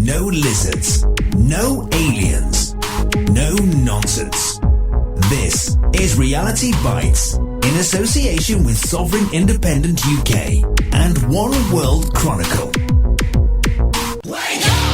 No lizards. No aliens. No nonsense. This is Reality Bytes in association with Sovereign Independent UK and One World Chronicle. Wake up!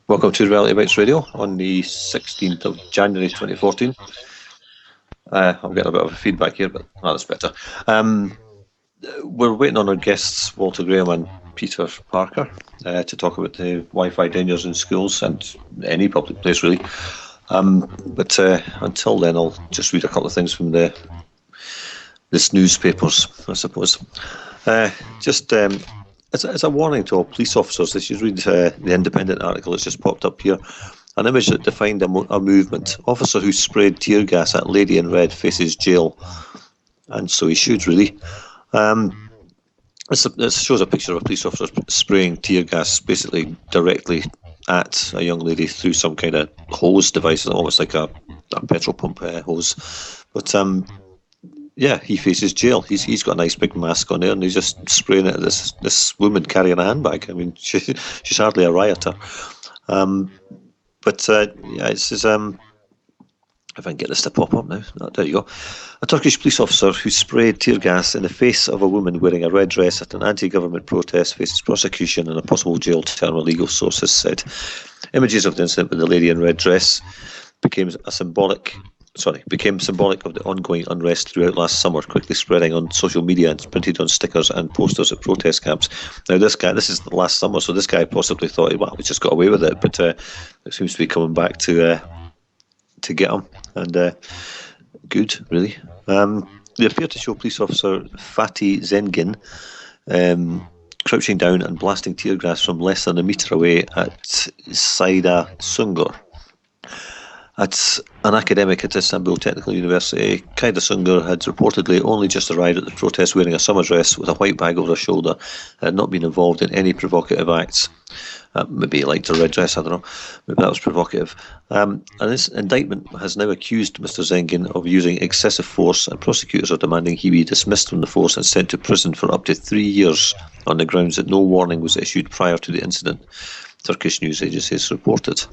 Welcome to Reality Bytes Radio on the 16th of January 2014. I'm getting a bit of feedback here, but that's better. We're waiting on our guests, Walter Graham and Peter Parker, to talk about the Wi-Fi dangers in schools and any public place, really. But until then, I'll just read a couple of things from this newspapers, I suppose. As a warning to all police officers, if you read the Independent article that's just popped up here, an image that defined a movement. Officer who sprayed tear gas at lady in red faces jail. And so he should, really. This shows a picture of a police officer spraying tear gas basically directly at a young lady through some kind of hose device, almost like a petrol pump hose. But yeah, he faces jail. He's got a nice big mask on there, and he's just spraying it at this woman carrying a handbag. I mean, she's hardly a rioter. Yeah, it says, if I can get this to pop up now. Oh, there you go. A Turkish police officer who sprayed tear gas in the face of a woman wearing a red dress at an anti-government protest faces prosecution and a possible jail term, a legal sources said. Images of the incident with the lady in red dress became symbolic of the ongoing unrest throughout last summer, quickly spreading on social media and printed on stickers and posters at protest camps. Now, this is the last summer, so this guy possibly thought, well, we just got away with it, but it seems to be coming back to get him, and good, really. They appear to show police officer Fatih Zengin crouching down and blasting tear gas from less than a metre away at Saida Sungur. At an academic at Istanbul Technical University, Kaida Sungur had reportedly only just arrived at the protest wearing a summer dress with a white bag over her shoulder and had not been involved in any provocative acts. Maybe he liked her red dress, I don't know. Maybe that was provocative. And this indictment has now accused Mr. Zengin of using excessive force, and prosecutors are demanding he be dismissed from the force and sent to prison for up to 3 years on the grounds that no warning was issued prior to the incident, Turkish news agencies reported.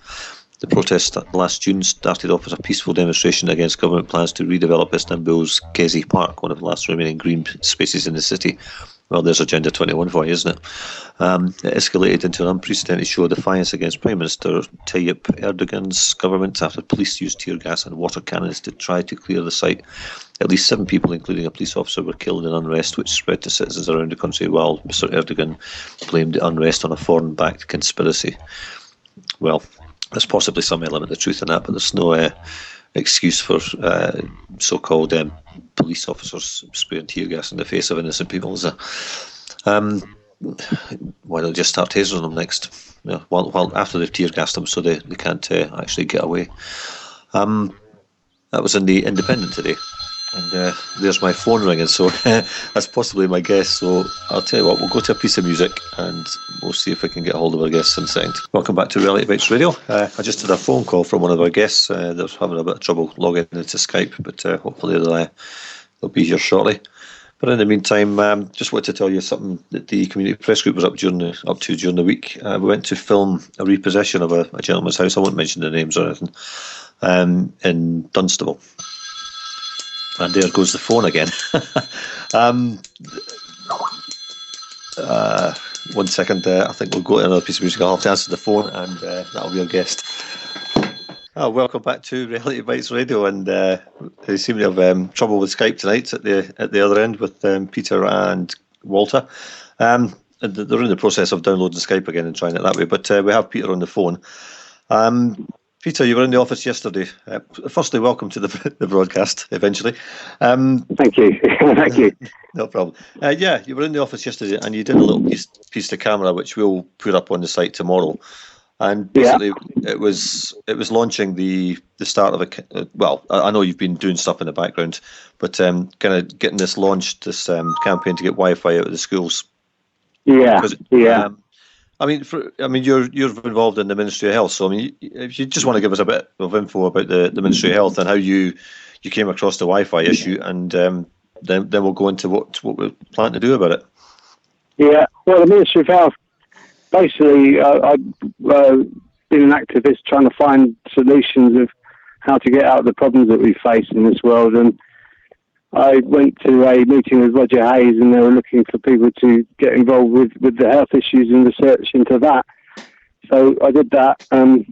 The protest last June started off as a peaceful demonstration against government plans to redevelop Istanbul's Gezi Park, one of the last remaining green spaces in the city. Well, there's Agenda 21 for you, isn't it? It escalated into an unprecedented show of defiance against Prime Minister Tayyip Erdogan's government after police used tear gas and water cannons to try to clear the site. At least 7 people, including a police officer, were killed in unrest, which spread to citizens around the country, while Mr. Erdogan blamed the unrest on a foreign-backed conspiracy. Well, there's possibly some element of truth in that, but there's no excuse for so-called police officers spraying tear gas in the face of innocent people, is there? Why don't they just start tasering them next? Yeah, well, after they've tear gassed them, so they can't actually get away. That was in the Independent today. And there's my phone ringing, so that's possibly my guest. So I'll tell you what, we'll go to a piece of music and we'll see if we can get hold of our guests in a second. Welcome back to Reality Bytes Radio. I just had a phone call from one of our guests. They're having a bit of trouble logging into Skype, but hopefully they'll be here shortly. But in the meantime, just wanted to tell you something that the Community Press Group was up to during the week. We went to film a repossession of a gentleman's house. I won't mention the names or anything, in Dunstable. And there goes the phone again. 1 second, I think we'll go to another piece of music. I'll have to answer the phone, and that'll be our guest. Welcome back to Reality Bytes Radio, and they seem to have trouble with Skype tonight at the other end with Peter and Walter. And they're in the process of downloading Skype again and trying it that way, but we have Peter on the phone. Peter, you were in the office yesterday. Firstly, welcome to the broadcast, eventually. Thank you. Thank you. No problem. Yeah, you were in the office yesterday and you did a little piece to camera, which we'll put up on the site tomorrow. And basically, it was launching the start of well, I know you've been doing stuff in the background, but kind of getting this launched, this campaign to get Wi-Fi out of the schools. Yeah, yeah. I mean, you're involved in the Ministry of Health, so I mean, if you just want to give us a bit of info about the Ministry of Health and how you came across the Wi-Fi issue, and then we'll go into what we plan to do about it. Yeah, well, the Ministry of Health, basically, I've been an activist trying to find solutions of how to get out of the problems that we face in this world, and I went to a meeting with Roger Hayes, and they were looking for people to get involved with the health issues and research into that. So I did that and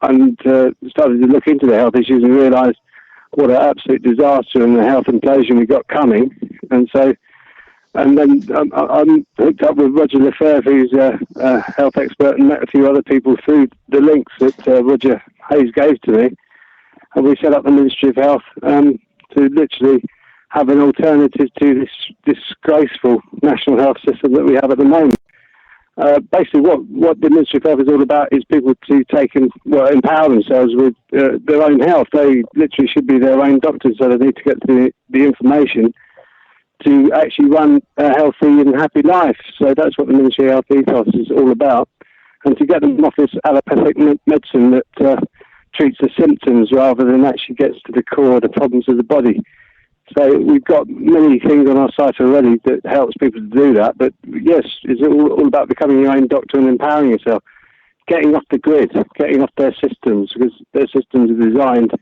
started to look into the health issues and realised what an absolute disaster and the health implosion we got coming. And then I'm hooked up with Roger Lefebvre, who's a health expert, and met a few other people through the links that Roger Hayes gave to me. And we set up the Ministry of Health to literally have an alternative to this disgraceful national health system that we have at the moment. Basically, what the Ministry of Health is all about is people to take and empower themselves with their own health. They literally should be their own doctors, so they need to get the information to actually run a healthy and happy life. So that's what the Ministry of Health ethos is all about. And to get them off this allopathic medicine that treats the symptoms rather than actually gets to the core of the problems of the body. So we've got many things on our site already that helps people to do that. But yes, it's all about becoming your own doctor and empowering yourself, getting off the grid, getting off their systems, because their systems are designed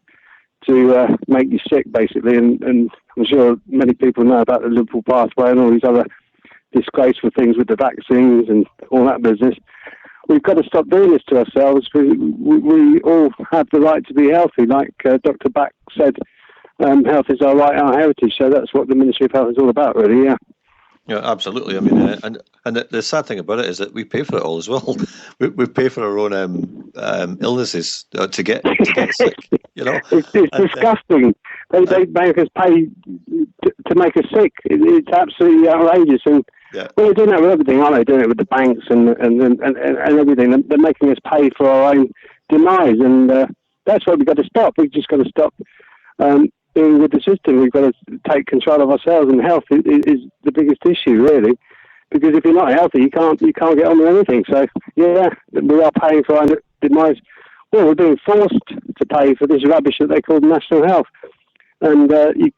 to make you sick, basically. And I'm sure many people know about the Liverpool pathway and all these other disgraceful things with the vaccines and all that business. We've got to stop doing this to ourselves, because we all have the right to be healthy. Like Dr. Back said, health is our right, our heritage. So that's what the Ministry of Health is all about, really. Yeah. Yeah, absolutely. I mean, and the sad thing about it is that we pay for it all as well. We pay for our own illnesses to get sick. You know, it's disgusting. They make us pay to make us sick. It's absolutely outrageous. And yeah, well, they're doing that with everything, aren't they? Doing it with the banks and everything. They're making us pay for our own demise. And that's what we've got to stop. We've just got to stop being with the system. We've got to take control of ourselves, and health is the biggest issue, really. Because if you're not healthy, you can't get on with anything. So yeah, we are paying for our demise. Well, we're being forced to pay for this rubbish that they call national health, and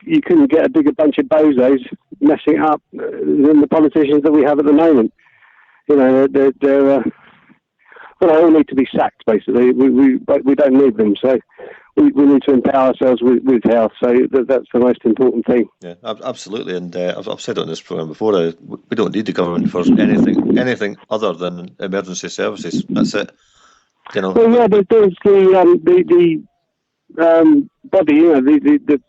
you couldn't get a bigger bunch of bozos messing it up than the politicians that we have at the moment. You know, they're well, they all need to be sacked. Basically, we don't need them. So we need to empower ourselves with health. So that's the most important thing. Yeah, absolutely. And I've said it on this programme before. We don't need the government for anything other than emergency services. That's it. You know. Well, yeah, but there's the body. You know, the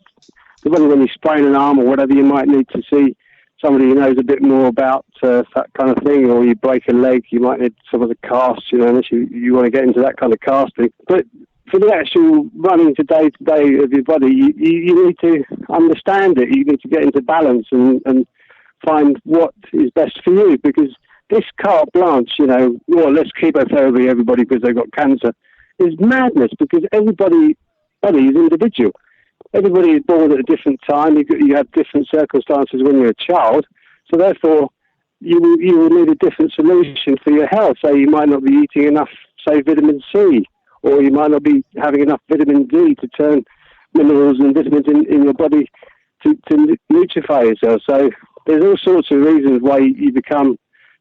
body when you sprain an arm or whatever, you might need to see somebody who knows a bit more about that kind of thing, or you break a leg, you might need some of the cast, you know, unless you want to get into that kind of casting. But for the actual running to day of your body, you need to understand it. You need to get into balance and find what is best for you, because this carte blanche, you know, well, let's chemotherapy everybody because they've got cancer, is madness, because everybody's body is individual. Everybody is born at a different time. You have different circumstances when you're a child. So therefore, you will need a different solution for your health. So you might not be eating enough, say, vitamin C, or you might not be having enough vitamin D to turn minerals and vitamins in your body to nutrify yourself. So there's all sorts of reasons why you become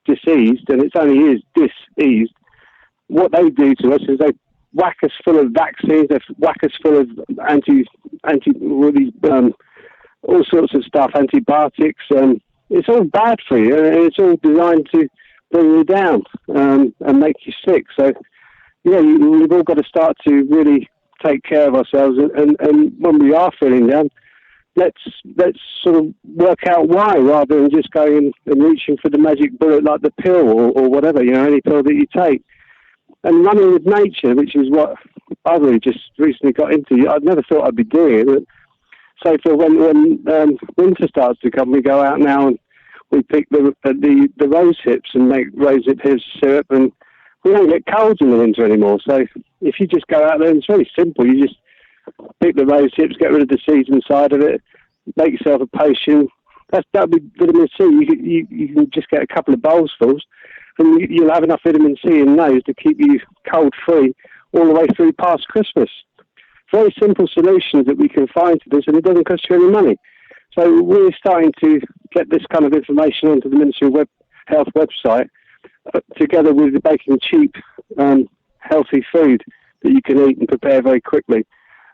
diseased, and it only is diseased. What they do to us is they whack us full of vaccines, they whack us full of all sorts of stuff, antibiotics. It's all bad for you, and it's all designed to bring you down and make you sick. So, yeah, we've all got to start to really take care of ourselves, and when we are feeling down, let's sort of work out why, rather than just going and reaching for the magic bullet like the pill or whatever, you know, any pill that you take. And running with nature, which is what I've really just recently got into. I'd never thought I'd be doing it. But so for when winter starts to come, we go out now and we pick the rose hips and make rose hip syrup, and we don't get colds in the winter anymore. So if you just go out there, and it's very simple. You just pick the rose hips, get rid of the seeds inside of it, make yourself a potion. That'll be vitamin C. You can just get a couple of bowls full, and you'll have enough vitamin C in those to keep you cold-free all the way through past Christmas. Very simple solutions that we can find to this, and it doesn't cost you any money. So we're starting to get this kind of information onto the Ministry of Health website, together with making cheap, healthy food that you can eat and prepare very quickly.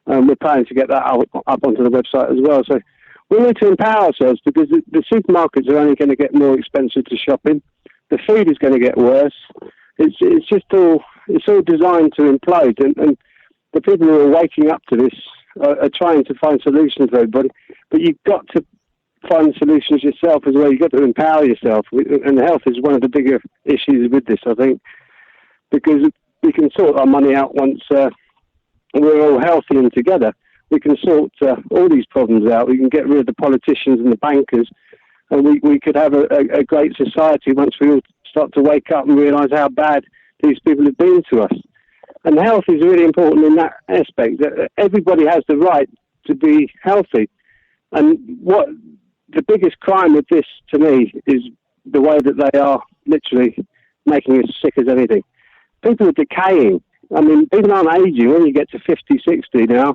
We're planning to get that up onto the website as well. So we need to empower ourselves, because the supermarkets are only going to get more expensive to shop in. The food is going to get worse. It's all designed to implode, and the people who are waking up to this are trying to find solutions for everybody. But you've got to find solutions yourself as well. You've got to empower yourself, and health is one of the bigger issues with this, I think, because we can sort our money out once we're all healthy and together. We can sort all these problems out. We can get rid of the politicians and the bankers, and we could have a great society once we all start to wake up and realise how bad these people have been to us. And health is really important in that aspect, that everybody has the right to be healthy. And what the biggest crime with this, to me, is the way that they are literally making us sick as anything. People are decaying. I mean, people aren't aging. When you get to 50, 60 now,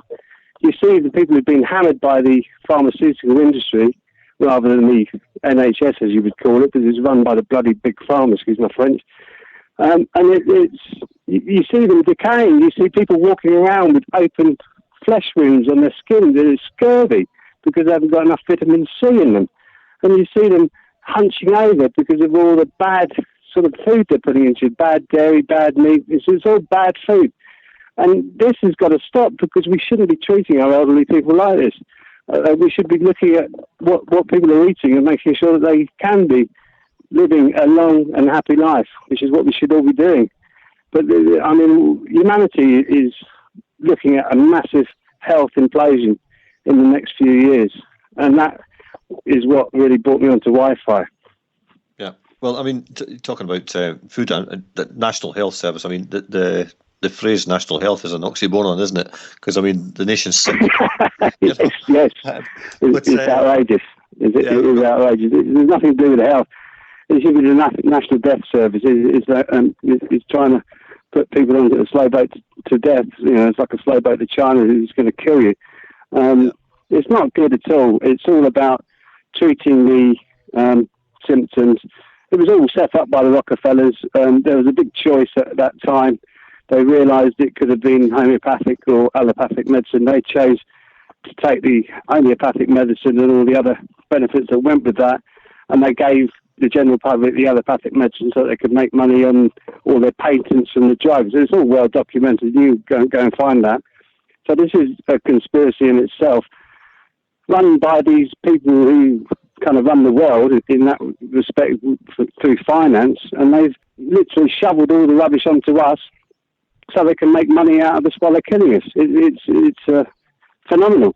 you see the people who've been hammered by the pharmaceutical industry, rather than the NHS, as you would call it, because it's run by the bloody big pharma, excuse my French. And you see them decaying. You see people walking around with open flesh wounds on their skin that is scurvy because they haven't got enough vitamin C in them. And you see them hunching over because of all the bad sort of food they're putting into it, bad dairy, bad meat. It's all bad food. And this has got to stop, because we shouldn't be treating our elderly people like this. We should be looking at what people are eating and making sure that they can be living a long and happy life, which is what we should all be doing. But, I mean, humanity is looking at a massive health implosion in the next few years. And that is what really brought me onto Wi-Fi. Yeah. Well, I mean, talking about food and the National Health Service, I mean, the the phrase national health is an oxymoron, isn't it? Because, I mean, the nation's sick. Yes. It's outrageous. It is outrageous. There's nothing to do with the health. It should be the National Death Service. It's trying to put people onto a slow boat to death. You know, it's like a slow boat to China. It's going to kill you. It's not good at all. It's all about treating the symptoms. It was all set up by the Rockefellers. There was a big choice at that time. They realised it could have been homeopathic or allopathic medicine. They chose to take the homeopathic medicine and all the other benefits that went with that, and they gave the general public the allopathic medicine so they could make money on all their patents and the drugs. It's all well documented. You go and find that. So this is a conspiracy in itself, run by these people who kind of run the world in that respect through finance, and they've literally shoveled all the rubbish onto us so they can make money out of us while they're killing us. It's phenomenal.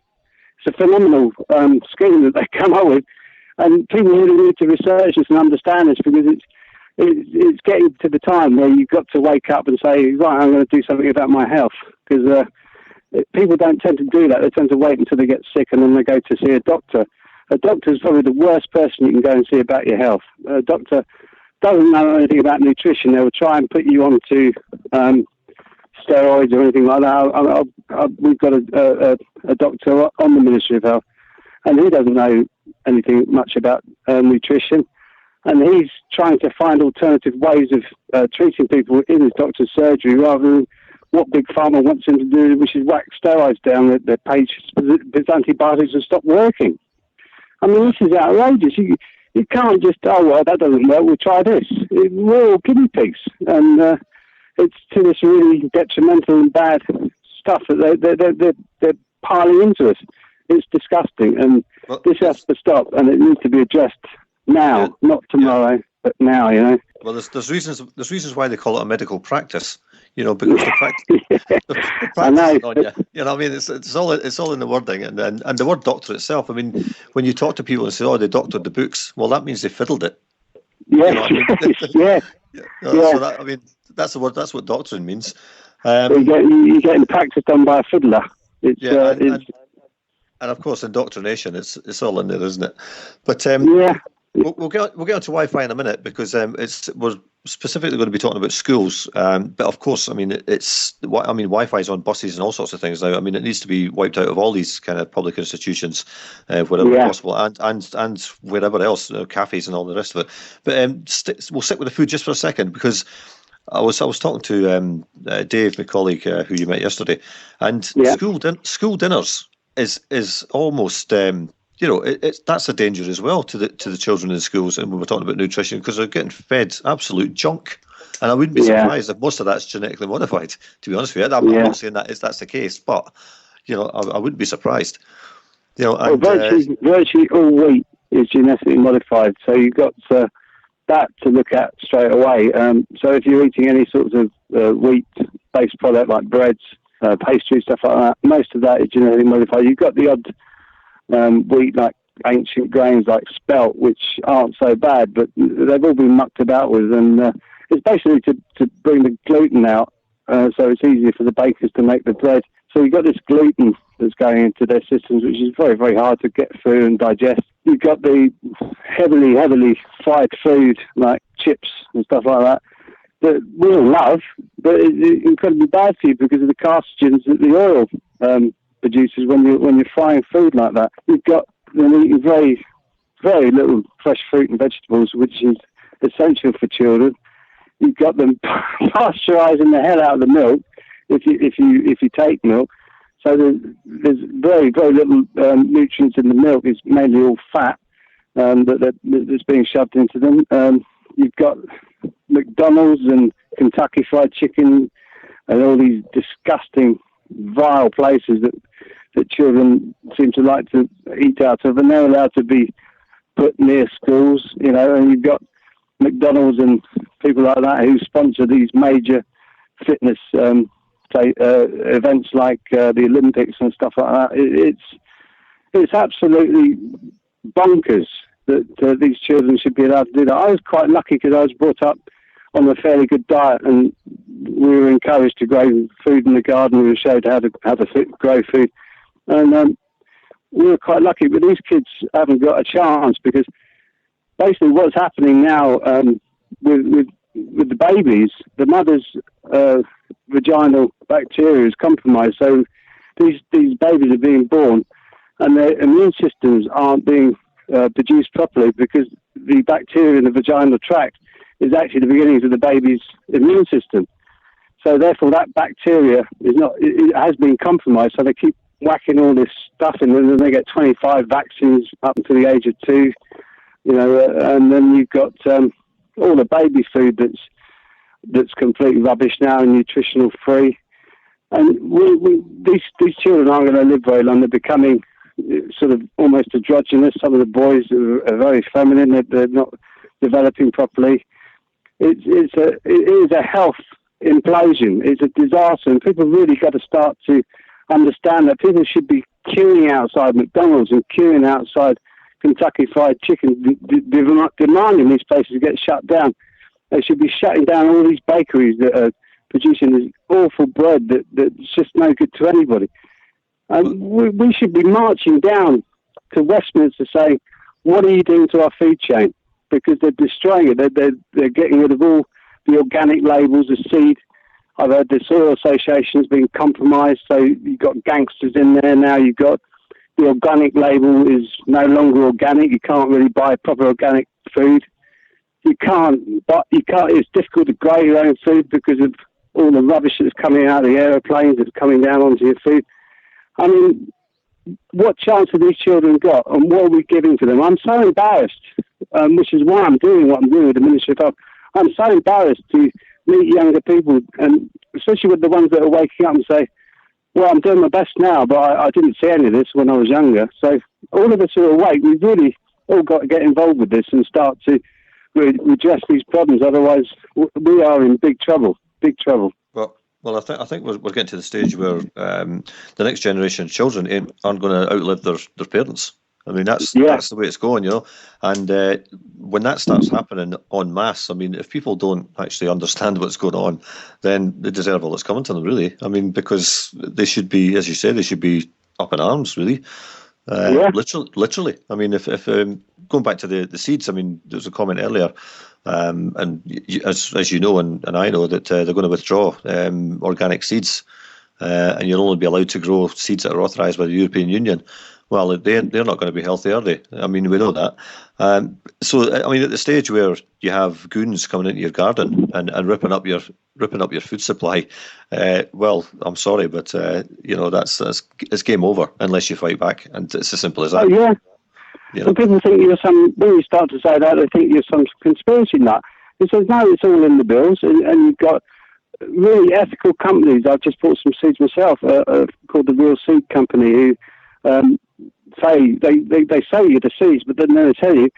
It's a phenomenal scheme that they come up with, and people really need to research this and understand this, because it's getting to the time where you've got to wake up and say, right, I'm going to do something about my health, because people don't tend to do that. They tend to wait until they get sick and then they go to see a doctor. A doctor is probably the worst person you can go and see about your health. A doctor doesn't know anything about nutrition. They will try and put you onto steroids or anything like that. We've got a doctor on the Ministry of Health, and he doesn't know anything much about nutrition. And he's trying to find alternative ways of treating people in his doctor's surgery rather than what Big Pharma wants him to do, which is whack steroids down their patients because antibiotics have stopped working. I mean, this is outrageous. You can't just, well, that doesn't work, we'll try this. We're all guinea pigs. And it's to this really detrimental and bad stuff that they're piling into us. It's disgusting. And this has to stop, and it needs to be addressed now, not tomorrow, but now, you know. Well, there's reasons why they call it a medical practice. You know, because the practice I know. on you. You know, I mean, it's all in the wording, and the word doctor itself. I mean, when you talk to people and say, "Oh, they doctored the books," well, that means they fiddled it. Yeah, you know what I mean? yeah. So that, I mean, that's the word. That's what doctoring means. You're getting practice done by a fiddler. And of course, indoctrination. It's all in there, isn't it? But yeah. We'll get on to Wi-Fi in a minute, because we're specifically going to be talking about schools. But of course, I mean, Wi-Fi is on buses and all sorts of things now. I mean, it needs to be wiped out of all these kind of public institutions wherever possible, and wherever else, cafes and all the rest of it. But we'll stick with the food just for a second, because I was talking to Dave, my colleague, who you met yesterday, and school dinners is almost. That's a danger as well to the children in schools. And we were talking about nutrition, because they're getting fed absolute junk. And I wouldn't be surprised if most of that's genetically modified, to be honest with you. I'm not saying that's the case, but, I wouldn't be surprised. Virtually all wheat is genetically modified. So you've got that to look at straight away. So if you're eating any sorts of wheat-based product like breads, pastry, stuff like that, most of that is genetically modified. You've got the odd wheat, like ancient grains like spelt, which aren't so bad, but they've all been mucked about with, and it's basically to bring the gluten out, so it's easier for the bakers to make the bread. So you've got this gluten that's going into their systems, which is very, very hard to get through and digest. You've got the heavily fried food like chips and stuff like that we all love, but it's incredibly bad for you because of the carcinogens that the oil produces when you're frying food like that. You've got them eating very, very little fresh fruit and vegetables, which is essential for children. You've got them pasteurising the hell out of the milk if you take milk. So there's very, very little nutrients in the milk. It's mainly all fat that's being shoved into them. You've got McDonald's and Kentucky Fried Chicken and all these disgusting, vile places that children seem to like to eat out of, and they're allowed to be put near schools, and you've got McDonald's and people like that who sponsor these major fitness events like the Olympics and stuff like that. It's absolutely bonkers that these children should be allowed to do that. I was quite lucky because I was brought up on a fairly good diet, and we were encouraged to grow food in the garden. We were showed how to grow food, and we were quite lucky. But these kids haven't got a chance, because basically what's happening now with the babies, the mother's vaginal bacteria is compromised. So these babies are being born, and their immune systems aren't being produced properly, because the bacteria in the vaginal tract is actually the beginnings of the baby's immune system. So therefore, that bacteria it has been compromised. So they keep whacking all this stuff in, and then they get 25 vaccines up until the age of 2. And then you've got all the baby food that's completely rubbish now and nutritional free. And these children aren't going to live very long. They're becoming sort of almost androgynous. Some of the boys are very feminine. They're not developing properly. It is a health implosion. It's a disaster, and people really got to start to understand that people should be queuing outside McDonald's and queuing outside Kentucky Fried Chicken, demanding these places to get shut down. They should be shutting down all these bakeries that are producing this awful bread that's just no good to anybody. And we should be marching down to Westminster saying, what are you doing to our food chain? Because they're destroying it. They're getting rid of all the organic labels, the seed. I've heard the Soil Association's been compromised, so you've got gangsters in there now. You've got the organic label is no longer organic. You can't really buy proper organic food. You can't. It's difficult to grow your own food because of all the rubbish that's coming out of the aeroplanes that's coming down onto your food. I mean, what chance have these children got, and what are we giving to them? I'm so embarrassed, which is why I'm doing what I'm doing with the Ministry of Health. I'm so embarrassed to meet younger people, and especially with the ones that are waking up and say, well, I'm doing my best now, but I didn't see any of this when I was younger. So all of us who are awake, we've really all got to get involved with this and start to redress these problems. Otherwise, we are in big trouble, big trouble. Well, I think we're getting to the stage where the next generation of children aren't going to outlive their parents. I mean, that's the way it's going, And when that starts happening en masse, I mean, if people don't actually understand what's going on, then they deserve all that's coming to them, really. I mean, because they should be, as you say, they should be up in arms, really. Literally. I mean, if going back to the seeds, I mean, there was a comment earlier, and as you know, and I know, that they're going to withdraw organic seeds, and you'll only be allowed to grow seeds that are authorised by the European Union. Well, they're not going to be healthy, are they? I mean, we know that. So, I mean, at the stage where you have goons coming into your garden and ripping up your food supply, well, I'm sorry, but it's game over unless you fight back, and it's as simple as that. Oh yeah. Some people think when you start to say that, they think you're some conspiracy nut. It says no, it's all in the bills, and you've got really ethical companies. I've just bought some seeds myself, called the Real Seed Company, who say they sell you the seeds, but then they tell you,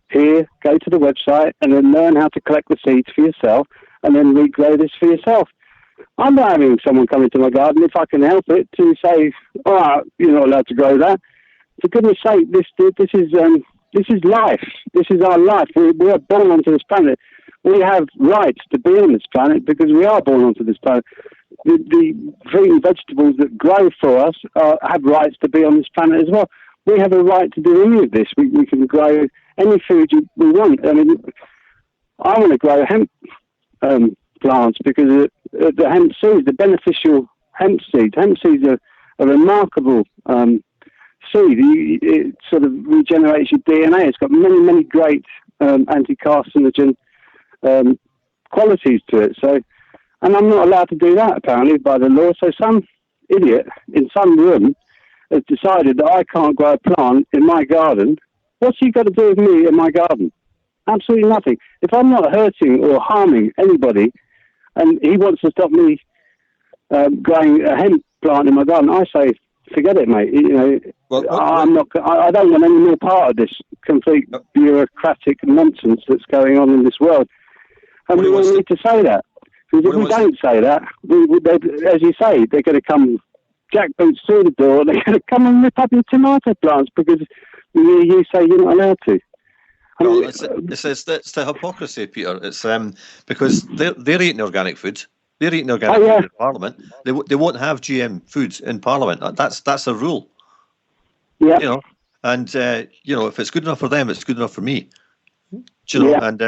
here, go to the website and then learn how to collect the seeds for yourself and then regrow this for yourself. I'm not having someone come into my garden, if I can help it, to say, oh, you're not allowed to grow that. For goodness sake, this is life. This is our life. We are born onto this planet. We have rights to be on this planet because we are born onto this planet. The fruit and vegetables that grow for us have rights to be on this planet as well. We have a right to do any of this. We can grow any food we want. I mean, I want to grow hemp plants because the hemp seeds, the beneficial hemp seeds. Hemp seeds are a remarkable seed. It sort of regenerates your DNA. It's got many, many great anti-carcinogen qualities to it. So, and I'm not allowed to do that, apparently, by the law. So some idiot in some room has decided that I can't grow a plant in my garden. What's he got to do with me in my garden? Absolutely nothing. If I'm not hurting or harming anybody, and he wants to stop me growing a hemp plant in my garden, I say, forget it, mate. I don't want any more part of this complete bureaucratic nonsense that's going on in this world. And we all need to say that. Because if we don't say that, as you say, they're going to come jackboots through the door. They're going to come and rip up your tomato plants because you say you're not allowed to. Well, it's the hypocrisy, Peter. It's because they're eating organic food. They're eating organic food in Parliament. They won't have GM foods in Parliament. That's a rule. Yeah. You know, and if it's good enough for them, it's good enough for me. You know, and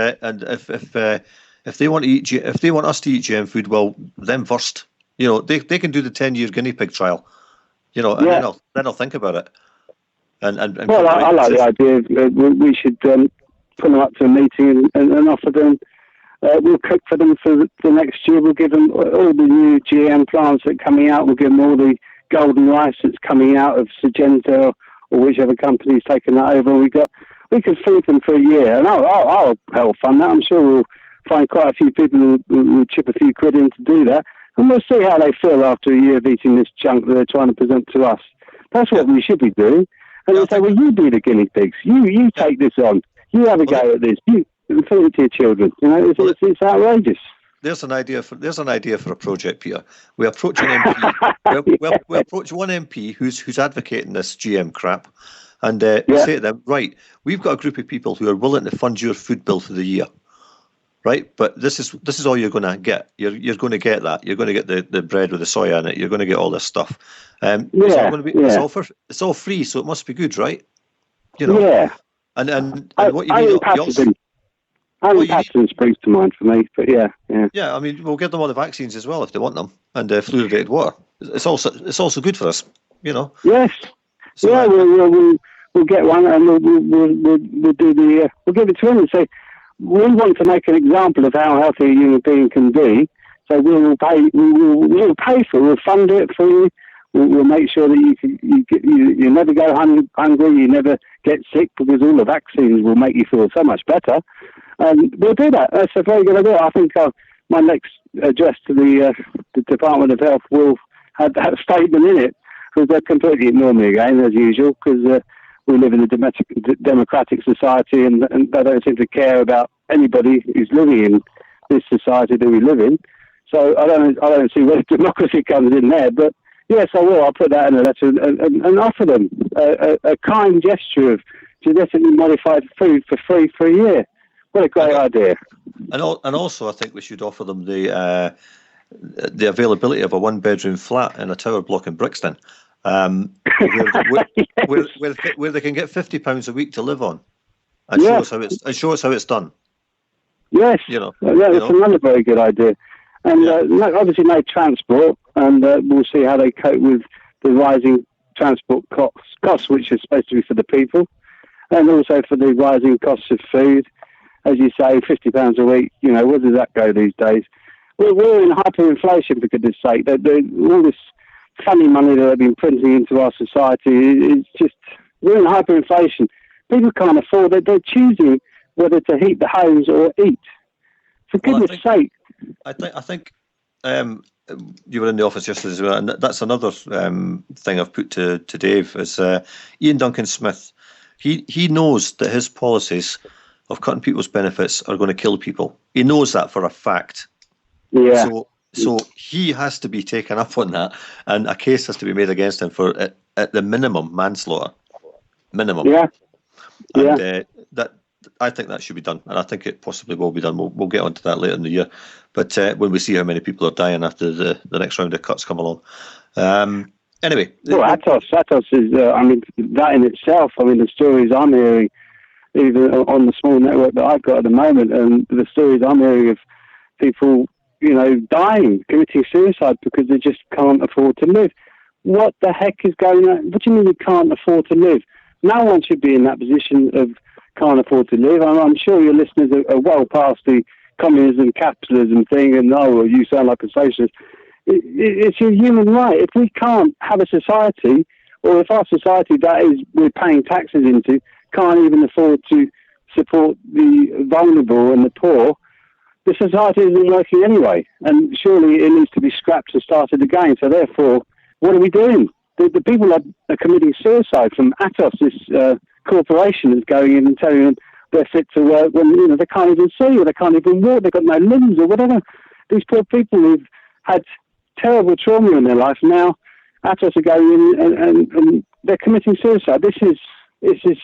if they want to eat, if they want us to eat GM food, well, them first. You know, they can do the 10-year guinea pig trial. You know, and then I'll think about it. And well, I like the idea. We should put them up to a meeting and offer them. We'll cook for them for the next year. We'll give them all the new GM plants that are coming out. We'll give them all the golden rice that's coming out of Syngenta or whichever company's taken that over. We can feed them for a year, and I'll help fund that. I'm sure we'll find quite a few people who will chip a few quid in to do that, and we'll see how they feel after a year of eating this junk that they're trying to present to us. That's what we should be doing. And they say, well, you be the guinea pigs. You take this on. You have a go at this. You feed it to your children. You know, it's outrageous. There's an idea for a project, Peter. We approach an MP. we approach one MP who's advocating this GM crap, and we say to them, right, we've got a group of people who are willing to fund your food bill for the year, right? But this is all you're going to get. You're going to get that. You're going to get the bread with the soya in it. You're going to get all this stuff. It's all free, so it must be good, right? You know. Yeah. And what you need, pathogen springs to mind for me, but yeah. Yeah, I mean, we'll give them all the vaccines as well if they want them, and fluoridated water. It's also good for us, you know. Yes. So we'll get one, and we'll do we'll give it to him and say we want to make an example of how healthy a human being can be. So we'll pay for it. We'll fund it for you. We'll make sure that you never go hungry, you never get sick, because all the vaccines will make you feel so much better. And we'll do that. That's a very good idea. I think my next address to the Department of Health will have that statement in it, because they'll completely ignore me again, as usual, because we live in a democratic society, and they don't seem to care about anybody who's living in this society that we live in. So I don't see where democracy comes in there, but yes, I will. I'll put that in a letter and offer them a kind gesture of genetically modified food for free for a year. What a great idea! And also, I think we should offer them the availability of a one-bedroom flat in a tower block in Brixton, where they can get £50 a week to live on, and show us how it's done. Yes, that's another very good idea. And obviously no transport, and we'll see how they cope with the rising transport costs, which are supposed to be for the people, and also for the rising costs of food. As you say, £50 a week, you know, where does that go these days? We're in hyperinflation, for goodness sake. All this funny money that they've been printing into our society is just, we're in hyperinflation. People can't afford it. They're choosing whether to heat the homes or eat. For goodness sake. I think you were in the office yesterday as well, and that's another thing I've put to Dave, is Ian Duncan Smith. He knows that his policies of cutting people's benefits are going to kill people. He knows that for a fact. Yeah. So he has to be taken up on that, and a case has to be made against him for at the minimum manslaughter. Minimum. Yeah. And I think that should be done, and I think it possibly will be done. We'll get onto that later in the year, but when we see how many people are dying after the next round of cuts come along. Anyway. Well, Atos is, I mean, that in itself, I mean, the stories I'm hearing, even on the small network that I've got at the moment, and the stories I'm hearing of people, you know, dying, committing suicide because they just can't afford to live. What the heck is going on? What do you mean you can't afford to live? No one should be in that position of can't afford to live. I'm sure your listeners are well past the communism, capitalism thing, and you sound like a socialist. It's a human right. If we can't have a society, or if our society that is we're paying taxes into can't even afford to support the vulnerable and the poor, the society isn't working anyway. And surely it needs to be scrapped and started again. So therefore, what are we doing? The people are committing suicide from Atos, this corporation is going in and telling them they're fit to work when, you know, they can't even see or they can't even walk, they've got no limbs or whatever. These poor people who've had terrible trauma in their life, now Atos are going in and they're committing suicide. This is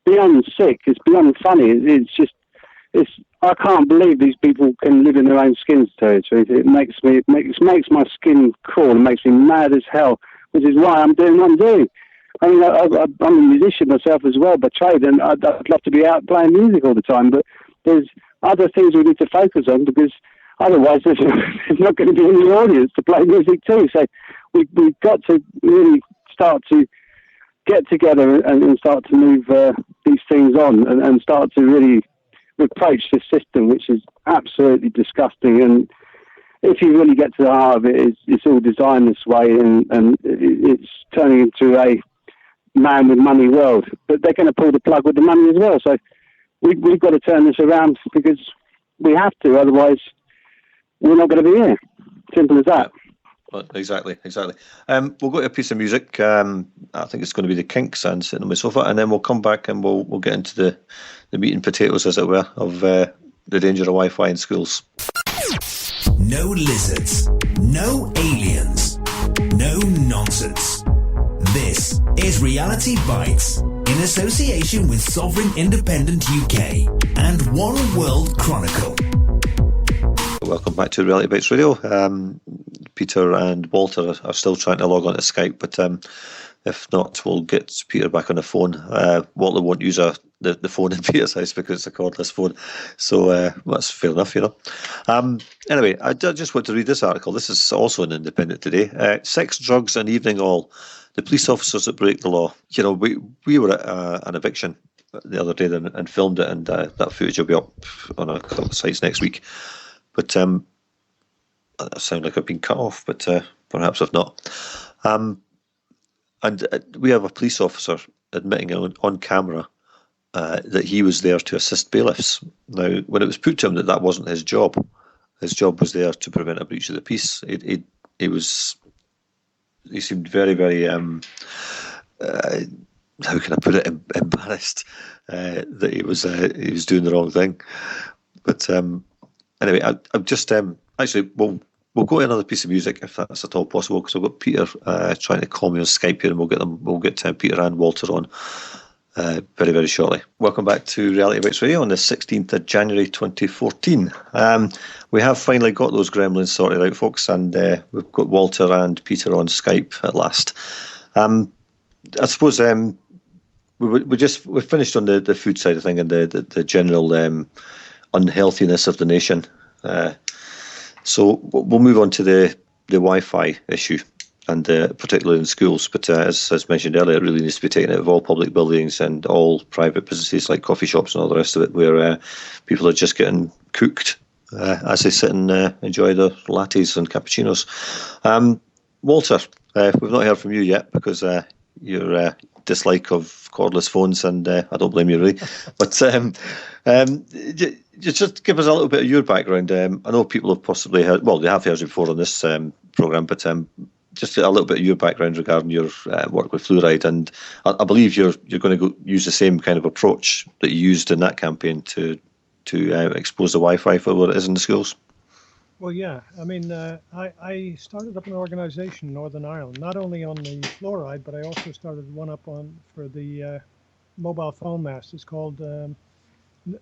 beyond sick. It's beyond funny. It's I can't believe these people can live in their own skin's territory. It makes my skin crawl. It makes me mad as hell, which is why I'm doing what I'm doing. I mean, I'm a musician myself as well by trade, and I'd love to be out playing music all the time, but there's other things we need to focus on, because otherwise there's not going to be any audience to play music to. So we've got to really start to get together and start to move these things on, and start to really reproach this system, which is absolutely disgusting. And if you really get to the heart of it, it's all designed this way, and it's turning into a man with money world. But they're going to pull the plug with the money as well. So we've got to turn this around, because we have to. Otherwise, we're not going to be here. Simple as that. Well, exactly. We'll go to a piece of music. I think it's going to be the Kinks and Sitting on My Sofa, and then we'll come back and we'll get into the meat and potatoes, as it were, of the danger of Wi-Fi in schools. No lizards, no aliens, no nonsense. This is Reality Bytes in association with Sovereign Independent UK and One World Chronicle. Welcome back to Reality Bytes Radio. Peter and Walter are still trying to log on to Skype, but if not, we'll get Peter back on the phone. Walter won't use the phone in Peter's house because it's a cordless phone, so that's fair enough, you know. Anyway, I just want to read this article. This is also an Independent today. Sex, drugs and evening all. The police officers that break the law. You know, we were at an eviction the other day and filmed it, and that footage will be up on a couple of sites next week. But I sound like I've been cut off, but perhaps I've not. And we have a police officer admitting on camera that he was there to assist bailiffs. Now, when it was put to him that wasn't his job was there to prevent a breach of the peace. He seemed very, very, how can I put it, embarrassed that he was doing the wrong thing. But anyway, I'm just actually we'll go to another piece of music if that's at all possible, because I've got Peter trying to call me on Skype here, and we'll get Peter and Walter on very, very shortly. Welcome back to Reality Bytes Radio on the 16th of January 2014. We have finally got those gremlins sorted out, folks, and we've got Walter and Peter on Skype at last. I suppose we've finished on the food side of thing and the general unhealthiness of the nation. So we'll move on to the Wi-Fi issue, and particularly in schools. But as mentioned earlier, it really needs to be taken out of all public buildings and all private businesses like coffee shops and all the rest of it, where people are just getting cooked as they sit and enjoy their lattes and cappuccinos. Walter, we've not heard from you yet because your dislike of cordless phones, and I don't blame you really. But just give us a little bit of your background. I know people have possibly heard, well, they have heard you before on this programme, but just a little bit of your background regarding your work with Fluoride, and I believe you're going to go use the same kind of approach that you used in that campaign to expose the Wi-Fi for what it is in the schools. Well, yeah. I mean, I started up an organisation in Northern Ireland, not only on the fluoride, but I also started one up for the mobile phone mast. It's called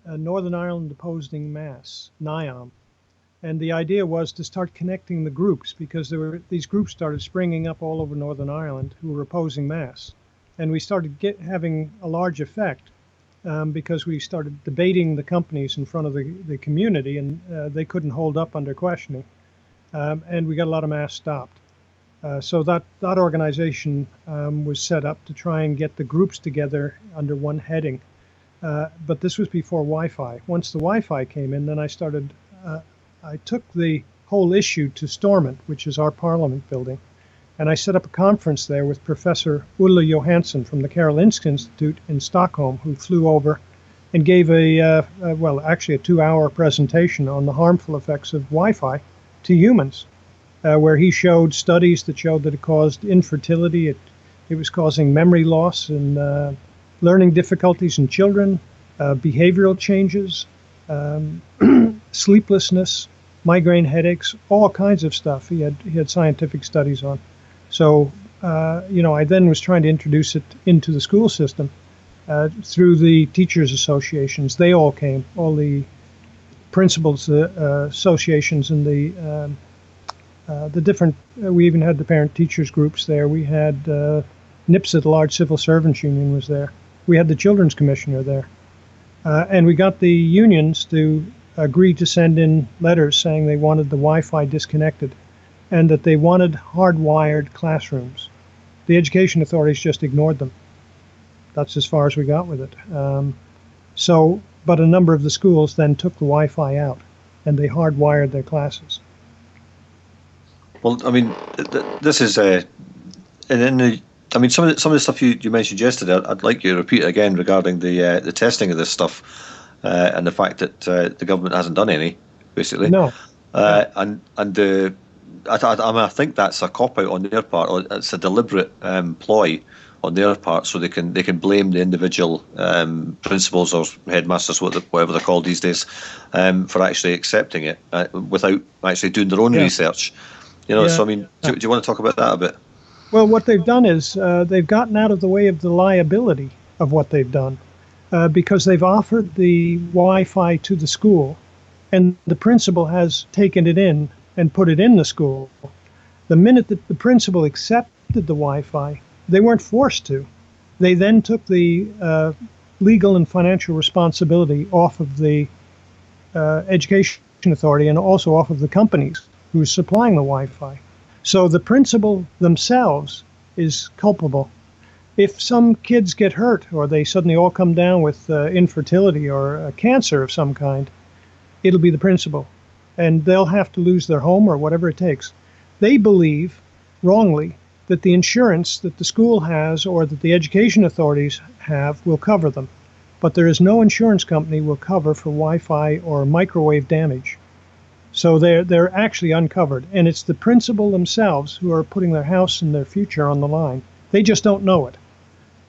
Northern Ireland Opposing Mass, NIOM. And the idea was to start connecting the groups, because these groups started springing up all over Northern Ireland who were opposing mass. And we started having a large effect because we started debating the companies in front of the community, and they couldn't hold up under questioning. And we got a lot of mass stopped. So that organization was set up to try and get the groups together under one heading. But this was before Wi-Fi. Once the Wi-Fi came in, then I took the whole issue to Stormont, which is our Parliament building, and I set up a conference there with Professor Ulla Johansson from the Karolinska Institute in Stockholm, who flew over and gave a 2-hour presentation on the harmful effects of Wi-Fi to humans, where he showed studies that showed that it caused infertility, it was causing memory loss and learning difficulties in children, behavioral changes, sleeplessness, migraine headaches, all kinds of stuff he had scientific studies on. So, I then was trying to introduce it into the school system. through the teachers' associations. They all came, all the principals associations and the different. We even had the parent teachers groups there. We had NIPSA, the large civil servants union, was there. We had the children's commissioner there, and we got the unions to agree to send in letters saying they wanted the Wi-Fi disconnected, and that they wanted hardwired classrooms. The education authorities just ignored them. That's as far as we got with it. But a number of the schools then took the Wi-Fi out, and they hardwired their classes. Well, I mean, this is, and then I mean, some of the stuff you mentioned yesterday, I'd like you to repeat again regarding the testing of this stuff, and the fact that the government hasn't done any, basically. No. I think that's a cop out on their part, or it's a deliberate ploy on their part, so they can blame the individual principals or headmasters, whatever they're called these days, for actually accepting it without actually doing their own research. So I mean, do you want to talk about that a bit? Well, what they've done is they've gotten out of the way of the liability of what they've done, because they've offered the Wi-Fi to the school, and the principal has taken it in and put it in the school. The minute that the principal accepted the Wi-Fi, they weren't forced to. They then took the legal and financial responsibility off of the education authority and also off of the companies who's supplying the Wi-Fi. So the principal themselves is culpable. If some kids get hurt or they suddenly all come down with infertility or cancer of some kind, it'll be the principal. And they'll have to lose their home or whatever it takes. They believe, wrongly, that the insurance that the school has or that the education authorities have will cover them. But there is no insurance company will cover for Wi-Fi or microwave damage. So they're actually uncovered. And it's the principal themselves who are putting their house and their future on the line. They just don't know it.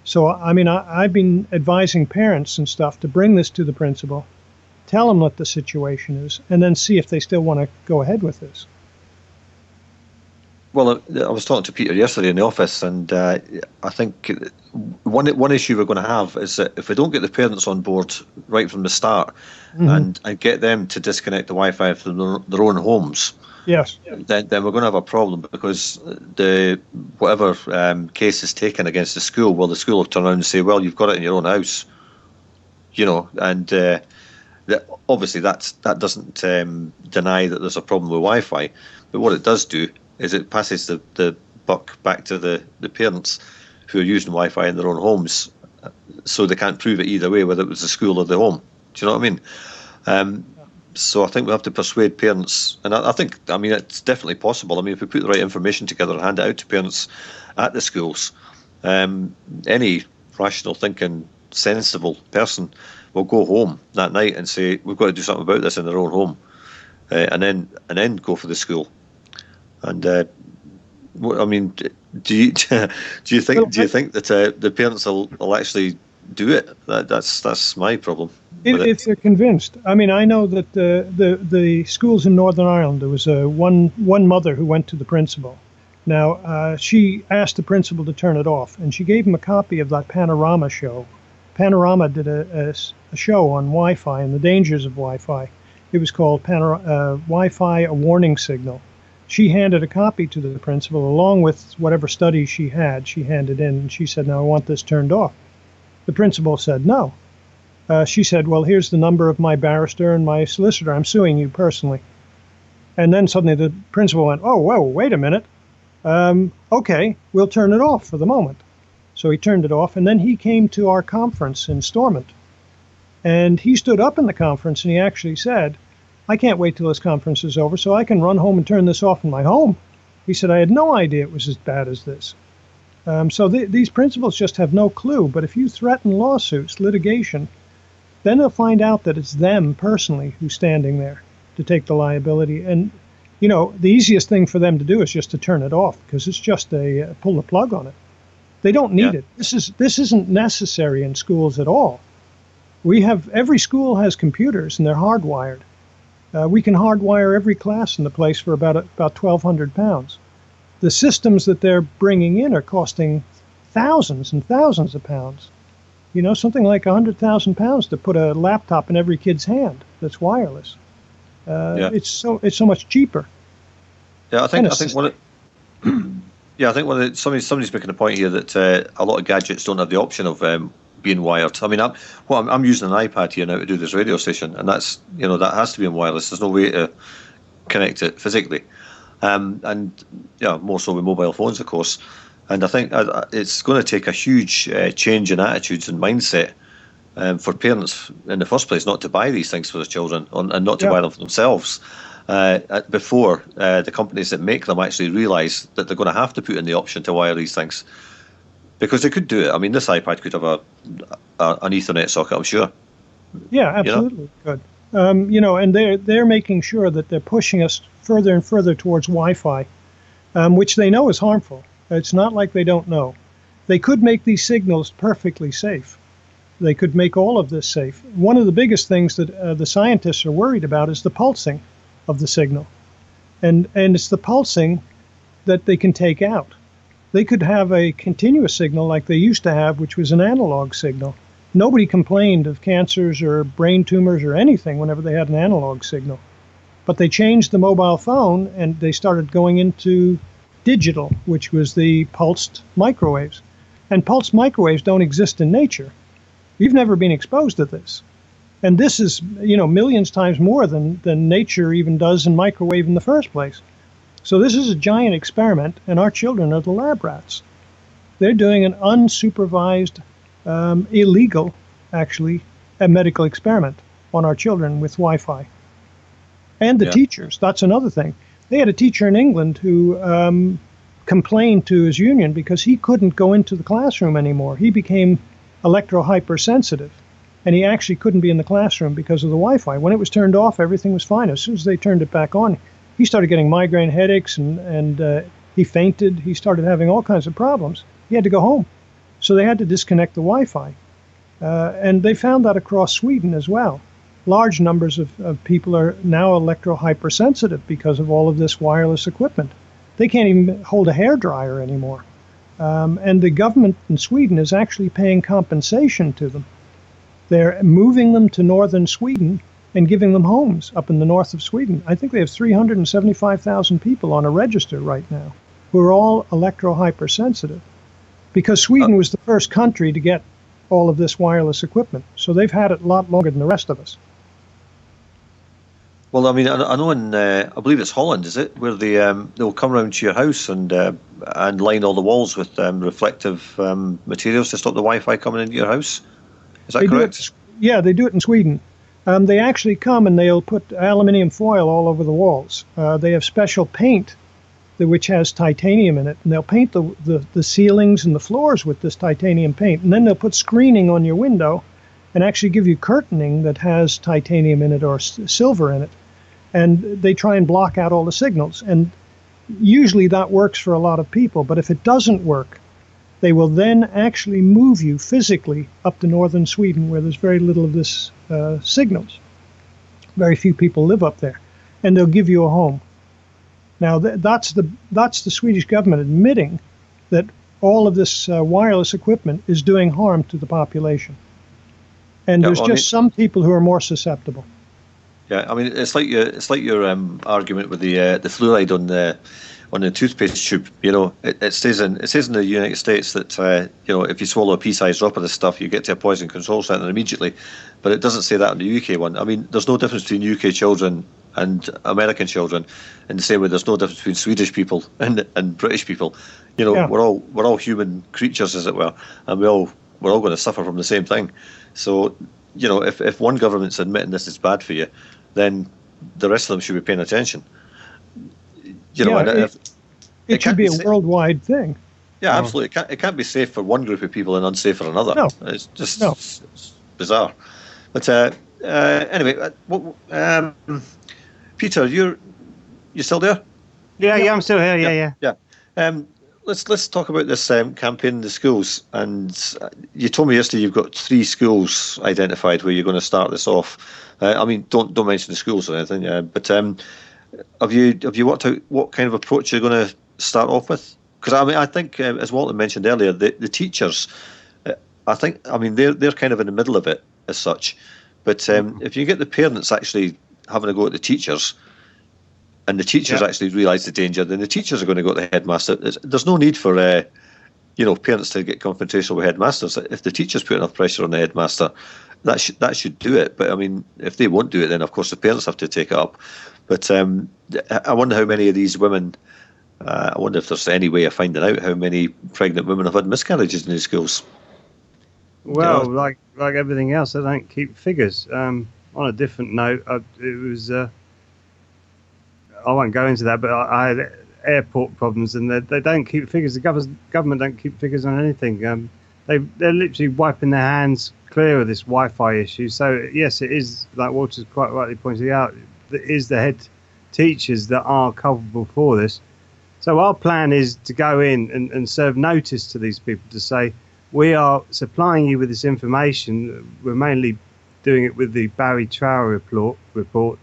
So, I mean, I've been advising parents and stuff to bring this to the principal, tell them what the situation is, and then see if they still want to go ahead with this. Well, I was talking to Peter yesterday in the office, and I think one issue we're going to have is that if we don't get the parents on board right from the start, and get them to disconnect the Wi-Fi from their own homes, yes, then we're going to have a problem, because whatever case is taken against the school, well, the school will turn around and say, well, you've got it in your own house, and obviously that doesn't deny that there's a problem with Wi-Fi, but what it does do is it passes the buck back to the parents who are using Wi-Fi in their own homes, so they can't prove it either way, whether it was the school or the home. Do you know what I mean? So I think we have to persuade parents, and I think, I mean, it's definitely possible. I mean, if we put the right information together and hand it out to parents at the schools, any rational thinking, sensible person will go home that night and say, we've got to do something about this in their own home, and then go for the school. And I mean, do you think that the parents will actually do it? That's my problem. If they're convinced. I mean, I know that the schools in Northern Ireland, there was one mother who went to the principal. Now, she asked the principal to turn it off, and she gave him a copy of that Panorama show. Panorama did a show on Wi-Fi and the dangers of Wi-Fi. It was called Wi-Fi, a Warning Signal. She handed a copy to the principal along with whatever studies she had. She handed in, and she said, now I want this turned off. The principal said no. She said, well, here's the number of my barrister and my solicitor. I'm suing you personally. And then suddenly the principal went, oh, whoa, wait a minute. Okay, we'll turn it off for the moment. So he turned it off, and then he came to our conference in Stormont. And he stood up in the conference, and he actually said, I can't wait till this conference is over so I can run home and turn this off in my home. He said, I had no idea it was as bad as this. So these principals just have no clue. But if you threaten lawsuits, litigation, then they'll find out that it's them personally who's standing there to take the liability. And, the easiest thing for them to do is just to turn it off, because it's just pull the plug on it. They don't need it. This isn't necessary in schools at all. Every school has computers, and they're hardwired. We can hardwire every class in the place for about £1,200. The systems that they're bringing in are costing thousands and thousands of pounds. Something like 100,000 pounds to put a laptop in every kid's hand that's wireless. Yeah. It's so much cheaper. Yeah, I think one. Yeah, I think somebody's making a point here that a lot of gadgets don't have the option of being wired. I mean, I'm using an iPad here now to do this radio station, and that's that has to be in wireless. There's no way to connect it physically, and more so with mobile phones, of course. And I think it's going to take a huge change in attitudes and mindset for parents in the first place not to buy these things for their children and not to buy them for themselves. Before the companies that make them actually realise that they're going to have to put in the option to wire these things, because they could do it. I mean, this iPad could have an Ethernet socket, I'm sure. Yeah, absolutely could. And they're making sure that they're pushing us further and further towards Wi-Fi, which they know is harmful. It's not like they don't know. They could make these signals perfectly safe. They could make all of this safe. One of the biggest things that the scientists are worried about is the pulsing of the signal. And it's the pulsing that they can take out. They could have a continuous signal like they used to have, which was an analog signal. Nobody complained of cancers or brain tumors or anything whenever they had an analog signal. But they changed the mobile phone and they started going into digital, which was the pulsed microwaves. And pulsed microwaves don't exist in nature. You've never been exposed to this. And this is, millions times more than nature even does in microwave in the first place. So this is a giant experiment, and our children are the lab rats. They're doing an unsupervised, illegal, actually, a medical experiment on our children with Wi-Fi. And the teachers, that's another thing. They had a teacher in England who complained to his union because he couldn't go into the classroom anymore. He became electro-hypersensitive, and he actually couldn't be in the classroom because of the Wi-Fi. When it was turned off, everything was fine. As soon as they turned it back on, he started getting migraine headaches, and he fainted. He started having all kinds of problems. He had to go home. So they had to disconnect the Wi-Fi. And they found that across Sweden as well. Large numbers of people are now electro-hypersensitive because of all of this wireless equipment. They can't even hold a hairdryer anymore. And the government in Sweden is actually paying compensation to them. They're moving them to northern Sweden and giving them homes up in the north of Sweden. I think they have 375,000 people on a register right now who are all electro-hypersensitive because Sweden was the first country to get all of this wireless equipment. So they've had it a lot longer than the rest of us. Well, I mean, I know I believe it's Holland, is it, where they'll come around to your house and line all the walls with reflective materials to stop the Wi-Fi coming into your house. Is that correct? They do it in Sweden. They actually come and they'll put aluminium foil all over the walls. They have special paint which has titanium in it, and they'll paint the ceilings and the floors with this titanium paint, and then they'll put screening on your window and actually give you curtaining that has titanium in it or silver in it. And they try and block out all the signals. And usually that works for a lot of people, but if it doesn't work, they will then actually move you physically up to northern Sweden where there's very little of this signals. Very few people live up there, and they'll give you a home. Now that's the Swedish government admitting that all of this wireless equipment is doing harm to the population, and there's some people who are more susceptible. Yeah, I mean it's like your argument with the fluoride on the toothpaste tube. It says in the United States that if you swallow a pea-sized drop of this stuff, you get to a poison control centre immediately, but it doesn't say that in the UK one. I mean, there's no difference between UK children and American children, in the same way there's no difference between Swedish people and British people. We're all human creatures, as it were, and we're all going to suffer from the same thing. So if one government's admitting this is bad for you, then the rest of them should be paying attention. It should be a worldwide thing. Yeah, absolutely. It can't be safe for one group of people and unsafe for another. No. It's just it's bizarre. But anyway, Peter, you still there? Yeah, I'm still here. Yeah. Let's talk about this campaign in the schools. And you told me yesterday you've got 3 schools identified where you're going to start this off. I mean, don't mention the schools or anything. But have you worked out what kind of approach you're going to start off with? Because I think, as Walter mentioned earlier, the teachers I mean, they're kind of in the middle of it as such. But if you get the parents actually having a go at the teachers, and the teachers actually realise the danger, then the teachers are going to go to the headmaster. There's no need for parents to get confrontational with headmasters. If the teachers put enough pressure on the headmaster, that should do it. But I mean, if they won't do it, then of course the parents have to take it up. But I wonder how many of these women. I wonder if there's any way of finding out how many pregnant women have had miscarriages in these schools. Well, like everything else, they don't keep figures. On a different note, it was. I won't go into that, but I had airport problems, and they don't keep figures. The government don't keep figures on anything. They're literally wiping their hands clear of this Wi-Fi issue. So yes, it is, like Walter's quite rightly pointed out, it is the head teachers that are culpable for this. So our plan is to go in and serve notice to these people to say, we are supplying you with this information. We're mainly doing it with the Barry Trower report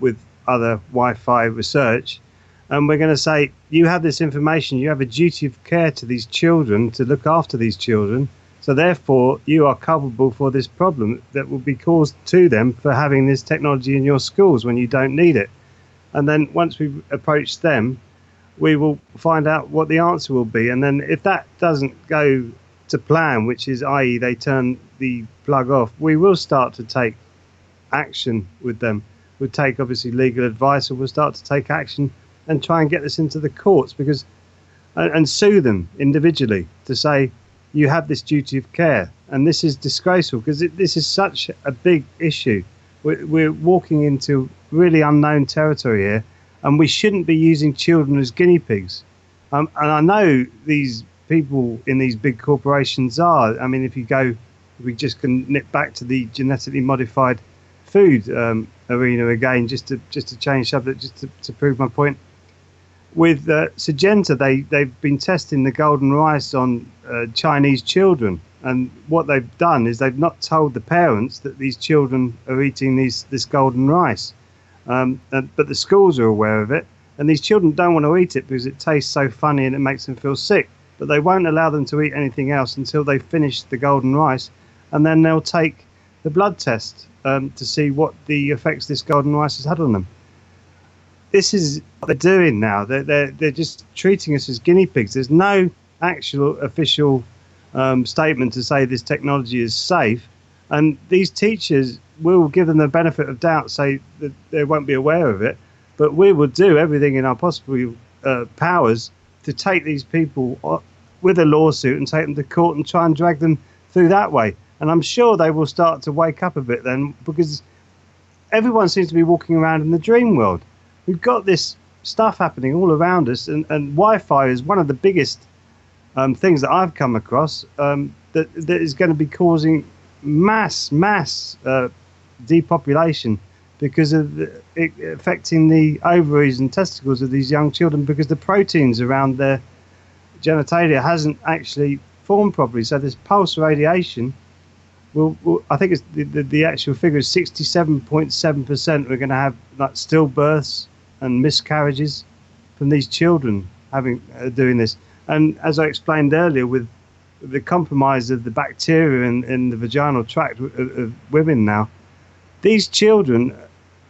with other Wi-Fi research. And we're going to say, you have this information, you have a duty of care to these children, to look after these children. So therefore, you are culpable for this problem that will be caused to them for having this technology in your schools when you don't need it. And then once we approach them, we will find out what the answer will be. And then if that doesn't go to plan, which is, i.e. they turn the plug off, we will start to take action with them. We'll take, obviously, legal advice, and we'll start to take action and try and get this into the courts, because and sue them individually to say, you have this duty of care. And this is disgraceful, because this is such a big issue. We're walking into really unknown territory here, and we shouldn't be using children as guinea pigs. And I know these people in these big corporations are. I mean, if we just can nip back to the genetically modified food arena again, just to change subject, just to prove my point. With Syngenta, they've been testing the golden rice on Chinese children, and what they've done is they've not told the parents that these children are eating this golden rice, but the schools are aware of it, and these children don't want to eat it because it tastes so funny and it makes them feel sick. But they won't allow them to eat anything else until they finish the golden rice, and then they'll take the blood test to see what the effects this golden rice has had on them. This is what they're doing now. They're just treating us as guinea pigs. There's no actual official statement to say this technology is safe, and these teachers will give them the benefit of doubt, say that they won't be aware of it, but we will do everything in our possible powers to take these people with a lawsuit and take them to court and try and drag them through that way. And I'm sure they will start to wake up a bit then, because everyone seems to be walking around in the dream world. We've got this stuff happening all around us, and Wi-Fi is one of the biggest things that I've come across that is going to be causing mass depopulation, because of it affecting the ovaries and testicles of these young children, because the proteins around their genitalia hasn't actually formed properly. So this pulse radiation will I think it's the actual figure is 67.7%. We're going to have like stillbirths and miscarriages from these children doing this. And as I explained earlier, with the compromise of the bacteria in the vaginal tract of women now, these children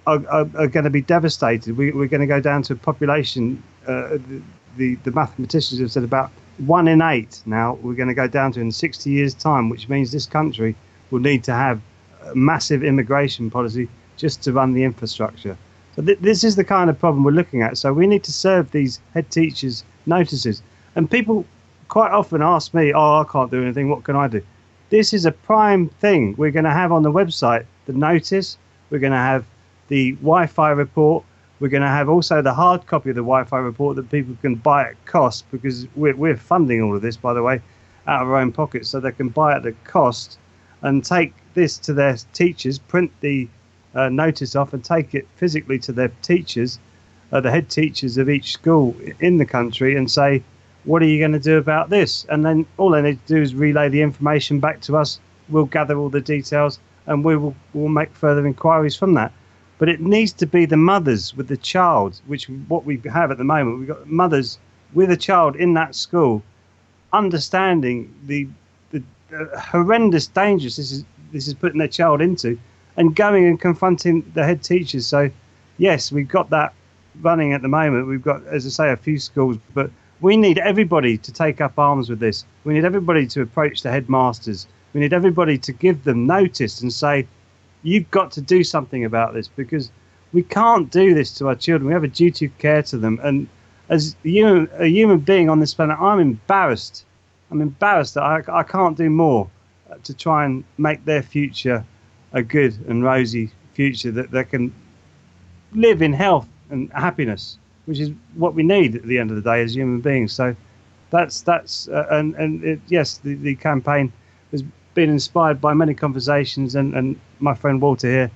are going to be devastated. We're going to go down to a population, the mathematicians have said about 1 in 8 now we're going to go down to in 60 years' time, which means this country will need to have a massive immigration policy just to run the infrastructure. So this is the kind of problem we're looking at. So we need to serve these head teachers notices. And people quite often ask me, oh, I can't do anything, what can I do? This is a prime thing. We're going to have on the website the notice, we're going to have the Wi-Fi report, we're going to have also the hard copy of the Wi-Fi report that people can buy at cost, because we're funding all of this, by the way, out of our own pockets, so they can buy at a cost and take this to their teachers, print the notice off and take it physically to their teachers, the head teachers of each school in the country, and say, what are you going to do about this? And then all they need to do is relay the information back to us. We'll gather all the details and we'll make further inquiries from that. But it needs to be the mothers with the child, which what we have at the moment. We've got mothers with a child in that school, understanding the horrendous dangers this is putting their child into, and going and confronting the head teachers. So, yes, we've got that running at the moment. We've got, as I say, a few schools, but we need everybody to take up arms with this. We need everybody to approach the headmasters. We need everybody to give them notice and say, you've got to do something about this, because we can't do this to our children. We have a duty of care to them. And as a human being on this planet, I'm embarrassed. I'm embarrassed that I can't do more to try and make their future a good and rosy future, that they can live in health and happiness, which is what we need at the end of the day as human beings. So yes, the campaign has been inspired by many conversations, and my friend Walter here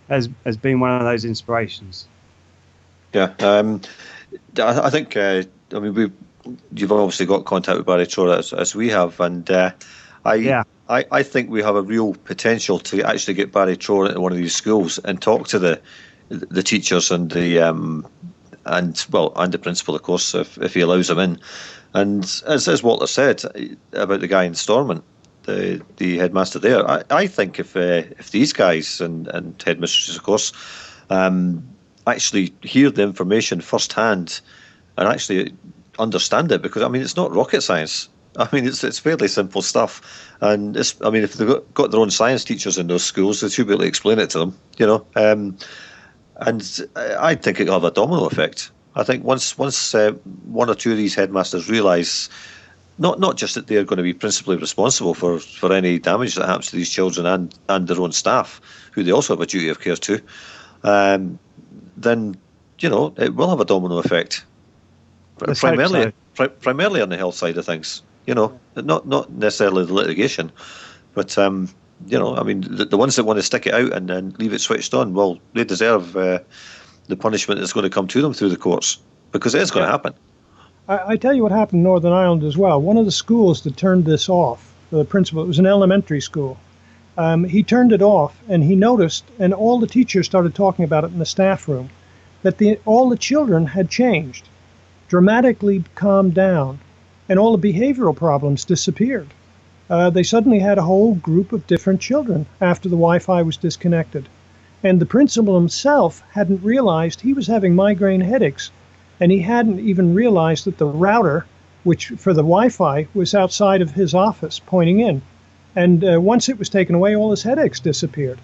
has been one of those inspirations. Yeah, I think you've obviously got contact with Barry Trower as we have, and I think we have a real potential to actually get Barry Trower into one of these schools and talk to the teachers and the principal, of course, if he allows them in. And as Walter said about the guy in Stormont, the headmaster there, I think if these guys and headmistresses, of course, actually hear the information firsthand and actually understand it, because it's not rocket science. It's fairly simple stuff, and if they've got their own science teachers in those schools, they should be able to explain it to them, and I think it'll have a domino effect. I think once one or two of these headmasters realise not just that they're going to be principally responsible for any damage that happens to these children and their own staff, who they also have a duty of care to, then it will have a domino effect. Primarily on the health side of things. Not necessarily the litigation, but the ones that want to stick it out and then leave it switched on, well, they deserve the punishment that's going to come to them through the courts, because it is going to happen. I tell you what happened in Northern Ireland as well. One of the schools that turned this off, the principal, it was an elementary school. He turned it off, and he noticed, and all the teachers started talking about it in the staff room, that all the children had changed, dramatically calmed down, and all the behavioral problems disappeared. They suddenly had a whole group of different children after the Wi-Fi was disconnected. And the principal himself hadn't realized he was having migraine headaches, and he hadn't even realized that the router, which for the Wi-Fi, was outside of his office pointing in. And once it was taken away, all his headaches disappeared.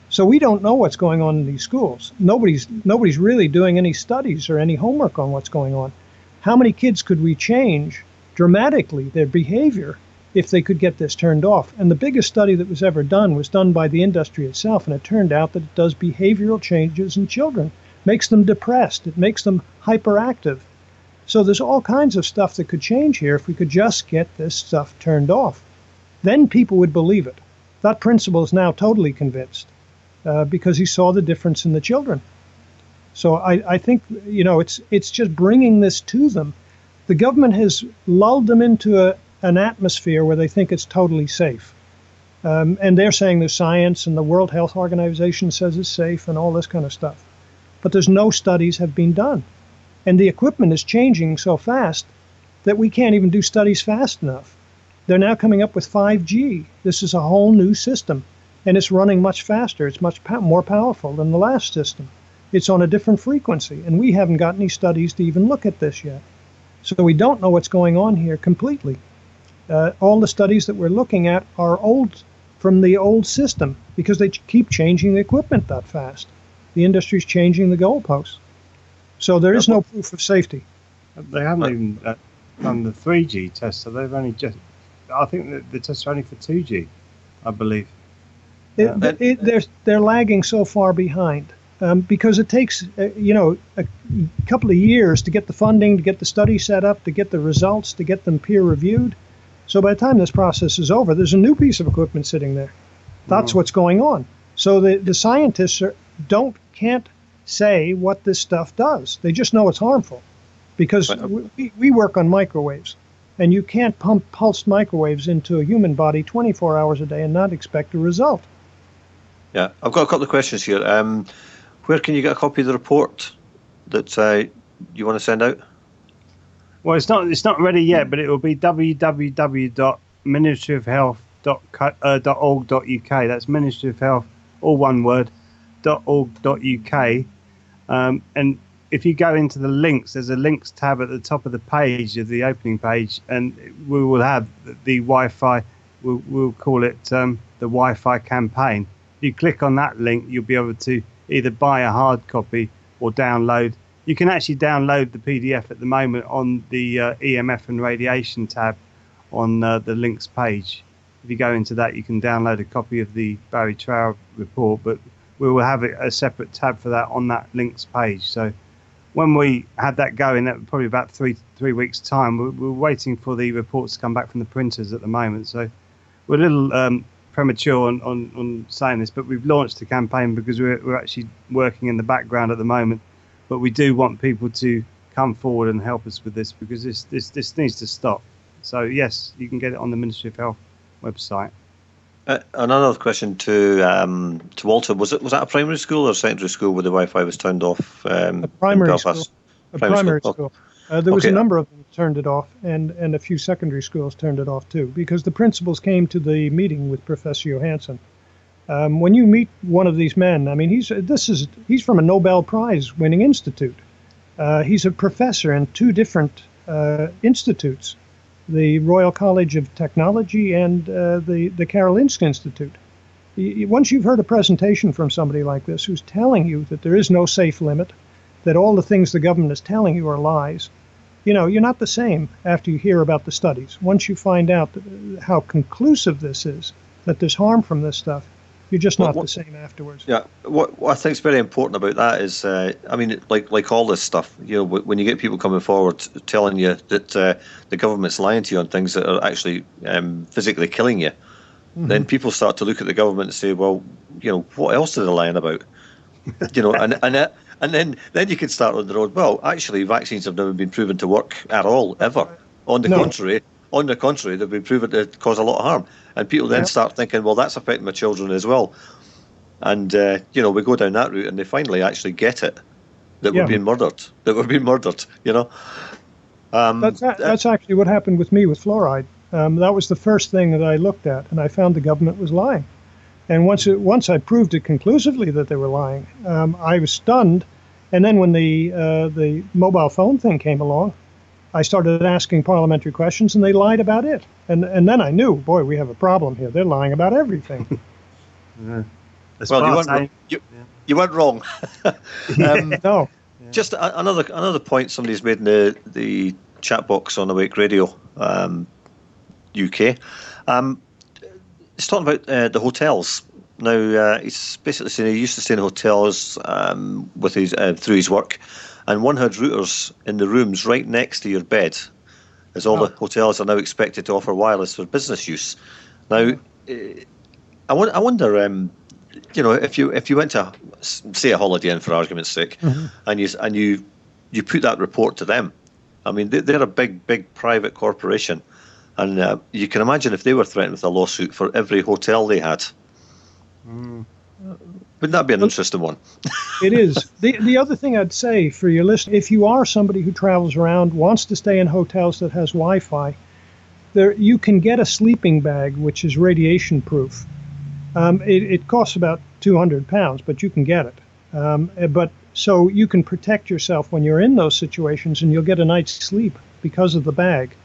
So we don't know what's going on in these schools. Nobody's really doing any studies or any homework on what's going on. How many kids could we change dramatically their behavior if they could get this turned off? And the biggest study that was ever done was done by the industry itself, and it turned out that it does behavioral changes in children, makes them depressed, it makes them hyperactive. So there's all kinds of stuff that could change here if we could just get this stuff turned off. Then people would believe it. That principal is now totally convinced because he saw the difference in the children. So I think, it's just bringing this to them. The government has lulled them into an atmosphere where they think it's totally safe. And they're saying there's science, and the World Health Organization says it's safe, and all this kind of stuff. But there's no studies have been done. And the equipment is changing so fast that we can't even do studies fast enough. They're now coming up with 5G. This is a whole new system, and it's running much faster. It's much more powerful than the last system. It's on a different frequency, and we haven't got any studies to even look at this yet. So we don't know what's going on here completely. All the studies that we're looking at are old, from the old system, because they keep changing the equipment that fast. The industry's changing the goalposts. So there is no proof of safety. They haven't even done the 3G test, so they've only just... I think that the tests are only for 2G, I believe. They're lagging so far behind. Because it takes, a couple of years to get the funding, to get the study set up, to get the results, to get them peer-reviewed. So by the time this process is over, there's a new piece of equipment sitting there. That's what's going on. So the scientists can't say what this stuff does. They just know it's harmful. Because we work on microwaves. And you can't pump pulsed microwaves into a human body 24 hours a day and not expect a result. Yeah, I've got a couple of questions here. Where can you get a copy of the report that you want to send out? Well, it's not ready yet, but it will be www.ministryofhealth .org.uk. That's Ministry of Health, all one word, .org.uk. And if you go into the links, there's a links tab at the top of the page, of the opening page, and we will have the Wi-Fi. We'll call it the Wi-Fi campaign. If you click on that link, you'll be able to either buy a hard copy or download. You can actually download the PDF at the moment on the EMF and radiation tab on the links page. If you go into that, you can download a copy of the Barry Trower report, but we will have a separate tab for that on that links page. So when we had that going, that was probably about three weeks' time. We're waiting for the reports to come back from the printers at the moment. So we're a little premature on saying this, but we've launched the campaign because we're actually working in the background at the moment. But we do want people to come forward and help us with this, because this needs to stop. So yes, you can get it on the Ministry of Health website. Another question to Walter: was that a primary school or secondary school where the Wi-Fi was turned off? A primary school. A primary school. There was a number of them turned it off, and a few secondary schools turned it off too, because the principals came to the meeting with Professor Johansson. When you meet one of these men, I mean, he's from a Nobel Prize winning institute. He's a professor in two different institutes, the Royal College of Technology and the Karolinska Institute. Once you've heard a presentation from somebody like this who's telling you that there is no safe limit, that all the things the government is telling you are lies, you're not the same after you hear about the studies. Once you find out how conclusive this is, that there's harm from this stuff, you're just not the same afterwards. Yeah, what I think is very important about that is, I mean, like all this stuff, when you get people coming forward telling you that the government's lying to you on things that are actually physically killing you, then people start to look at the government and say, well, what else are they lying about? And then you can start on the road. Well, actually, vaccines have never been proven to work at all, ever. On the contrary, they've been proven to cause a lot of harm. And people then start thinking, well, that's affecting my children as well. And, we go down that route and they finally actually get it, that we're being murdered, That's actually what happened with me with fluoride. That was the first thing that I looked at, and I found the government was lying. And once I proved it conclusively that they were lying, I was stunned. And then when the mobile phone thing came along, I started asking parliamentary questions, and they lied about it. And then I knew, boy, we have a problem here. They're lying about everything. Well, you weren't wrong. No. Just another point somebody's made in the chat box on Awake Radio UK. He's talking about the hotels. Now, he's basically saying he used to stay in hotels with his through his work, and one had routers in the rooms right next to your bed, as all the hotels are now expected to offer wireless for business use. Now, I wonder, if you went to, say, a Holiday Inn, for argument's sake, and you put that report to them. I mean, they're a big private corporation, and you can imagine if they were threatened with a lawsuit for every hotel they had. Wouldn't that be an interesting one? It is. The other thing I'd say for your listeners, if you are somebody who travels around, wants to stay in hotels that has Wi-Fi, you can get a sleeping bag which is radiation proof. It costs about £200, but you can get it. So you can protect yourself when you're in those situations, and you'll get a night's sleep because of the bag.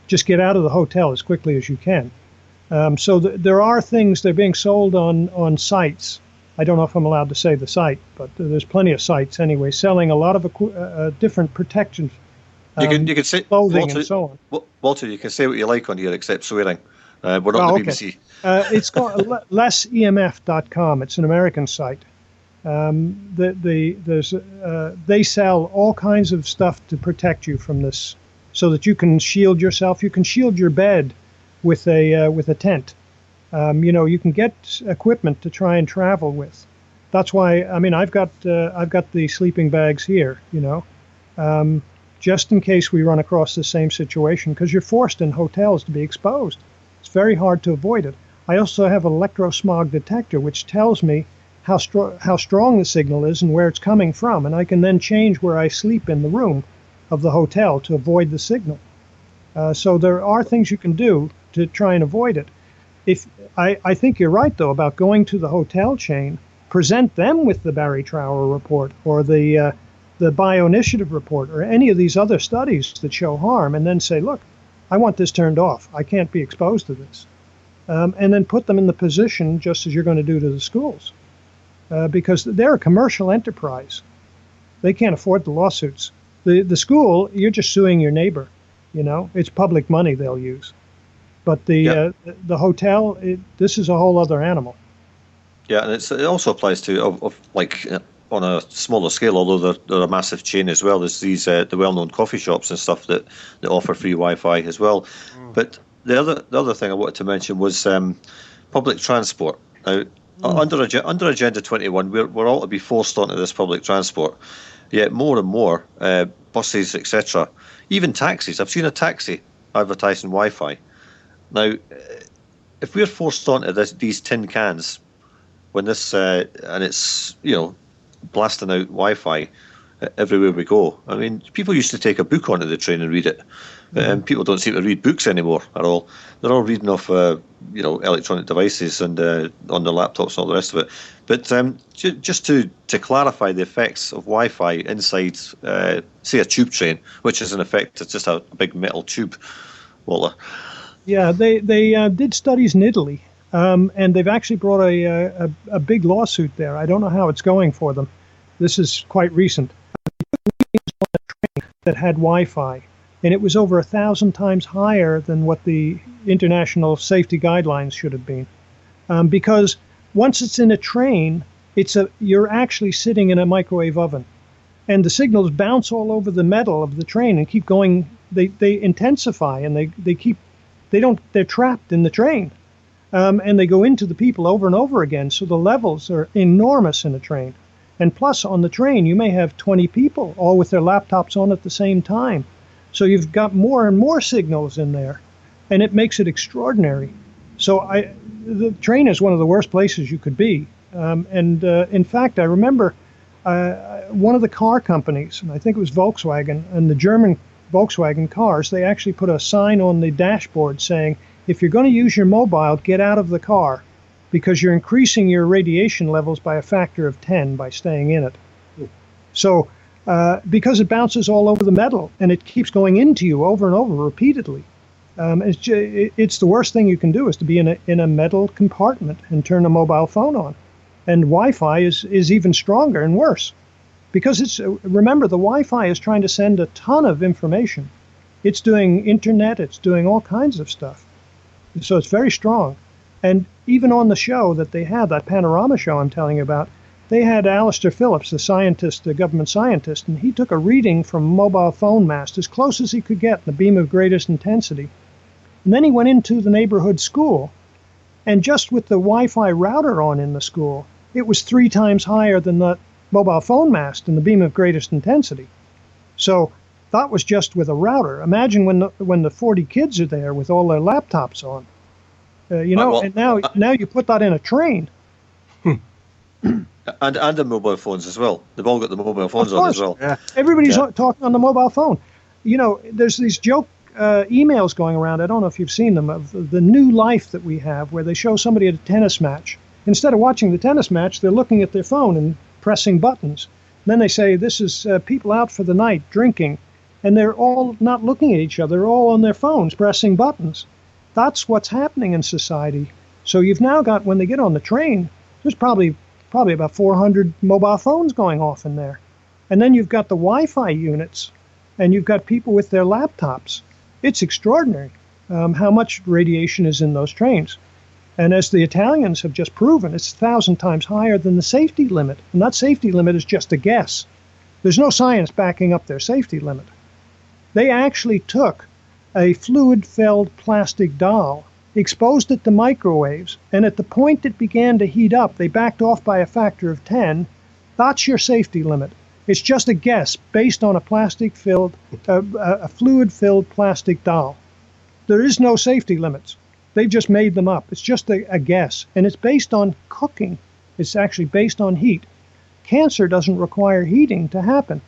Just get out of the hotel as quickly as you can. So there are things, they're being sold on sites. I don't know if I'm allowed to say the site, but there's plenty of sites anyway, selling a lot of different protections. You can say clothing Walter, and so on. Walter, you can say what you like on here except swearing. We're not the BBC. It's called lessemf.com. It's an American site. They sell all kinds of stuff to protect you from this, so that you can shield yourself. You can shield your bed with a tent. You can get equipment to try and travel with. That's why, I mean, I've got the sleeping bags here, just in case we run across the same situation, because you're forced in hotels to be exposed. It's very hard to avoid it. I also have an electrosmog detector, which tells me how strong the signal is and where it's coming from, and I can then change where I sleep in the room of the hotel to avoid the signal. So there are things you can do to try and avoid it. if I think you're right though about going to the hotel chain, present them with the Barry Trower report or the bioinitiative report or any of these other studies that show harm, and then say, look, I want this turned off. I can't be exposed to this. And then put them in the position just as you're going to do to the schools, because they're a commercial enterprise. They can't afford the lawsuits. The school, you're just suing your neighbor. It's public money they'll use. But the hotel, this is a whole other animal. Yeah, and it also applies to on a smaller scale, although they're a massive chain as well. There's these the well-known coffee shops and stuff that offer free Wi-Fi as well. But the other thing I wanted to mention was public transport. Now, under Agenda 21, we're all to be forced onto this public transport. Yet more and more buses, etc., even taxis. I've seen a taxi advertising Wi-Fi. Now, if we're forced onto these tin cans when this and it's blasting out Wi-Fi everywhere we go. I mean, people used to take a book onto the train and read it. People don't seem to read books anymore at all. They're all reading off, electronic devices and on their laptops and all the rest of it. But just to clarify the effects of Wi-Fi inside, say, a tube train, which is in effect it's just a big metal tube, Walter. Yeah, they did studies in Italy, and they've actually brought a big lawsuit there. I don't know how it's going for them. This is quite recent. That had Wi-Fi, and it was over 1,000 times higher than what the international safety guidelines should have been, because once it's in a train, you're actually sitting in a microwave oven, and the signals bounce all over the metal of the train and keep going. They intensify, and they're trapped in the train, and they go into the people over and over again. So the levels are enormous in a train. And plus, on the train, you may have 20 people, all with their laptops on at the same time. So you've got more and more signals in there, and it makes it extraordinary. So the train is one of the worst places you could be. In fact, I remember one of the car companies, and I think it was Volkswagen, and the German Volkswagen cars, they actually put a sign on the dashboard saying, if you're going to use your mobile, get out of the car, because you're increasing your radiation levels by a factor of 10 by staying in it. So because it bounces all over the metal and it keeps going into you over and over repeatedly, it's the worst thing you can do is to be in a metal compartment and turn a mobile phone on. And Wi-Fi is even stronger and worse, because remember, the Wi-Fi is trying to send a ton of information. It's doing internet, it's doing all kinds of stuff. So it's very strong. And even on the show that they had, that panorama show I'm telling you about, they had Alistair Phillips, the government scientist, and he took a reading from a mobile phone mast as close as he could get in the beam of greatest intensity. And then he went into the neighborhood school, and just with the Wi-Fi router on in the school, it was 3 times higher than the mobile phone mast in the beam of greatest intensity. So that was just with a router. Imagine when the 40 kids are there with all their laptops on. And now you put that in a train. And the mobile phones as well. They've all got the mobile phones on as well. Yeah. Everybody's talking on the mobile phone. There's these joke emails going around. I don't know if you've seen them, of the new life that we have, where they show somebody at a tennis match. Instead of watching the tennis match, they're looking at their phone and pressing buttons. And then they say, this is people out for the night drinking. And they're all not looking at each other. They're all on their phones pressing buttons. That's what's happening in society. So you've now got, when they get on the train, there's probably about 400 mobile phones going off in there. And then you've got the Wi-Fi units, and you've got people with their laptops. It's extraordinary how much radiation is in those trains. And as the Italians have just proven, it's 1,000 times higher than the safety limit. And that safety limit is just a guess. There's no science backing up their safety limit. They actually took a fluid-filled plastic doll, exposed it to microwaves, and at the point it began to heat up, they backed off by a factor of 10. That's your safety limit. It's just a guess based on a fluid-filled plastic doll. There is no safety limits. They've just made them up. It's just a guess, and it's based on cooking. It's actually based on heat. Cancer doesn't require heating to happen.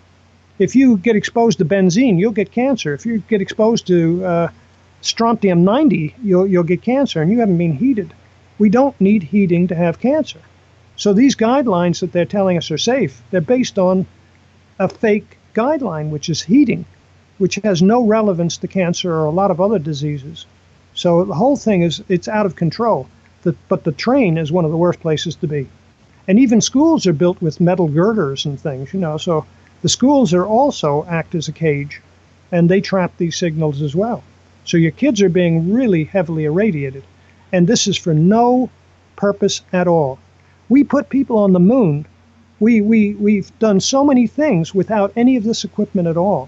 If you get exposed to benzene, you'll get cancer. If you get exposed to strontium 90, you'll get cancer, and you haven't been heated. We don't need heating to have cancer. So these guidelines that they're telling us are safe, they're based on a fake guideline, which is heating, which has no relevance to cancer or a lot of other diseases. So the whole thing it's out of control. But the train is one of the worst places to be. And even schools are built with metal girders and things, so the schools are also act as a cage, and they trap these signals as well. So your kids are being really heavily irradiated, and this is for no purpose at all. We put people on the moon. We've done so many things without any of this equipment at all.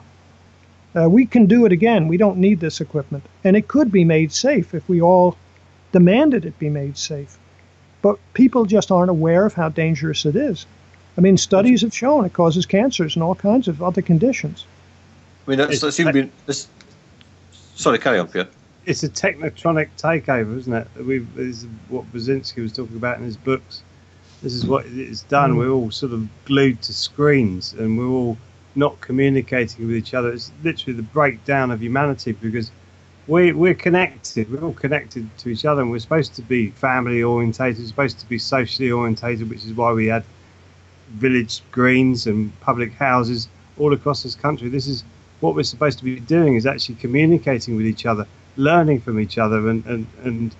We can do it again. We don't need this equipment. And it could be made safe if we all demanded it be made safe. But people just aren't aware of how dangerous it is. I mean, studies have shown it causes cancers and all kinds of other conditions. I mean, sorry, carry on, Pierre. It's a technotronic takeover, isn't it? This is what Brzezinski was talking about in his books. This is what it's done. We're all sort of glued to screens, and we're all not communicating with each other. It's literally the breakdown of humanity, because we're connected. We're all connected to each other, and we're supposed to be family orientated. We're supposed to be socially orientated, which is why we had village greens and public houses all across this country. This is what we're supposed to be doing, is actually communicating with each other, learning from each other, and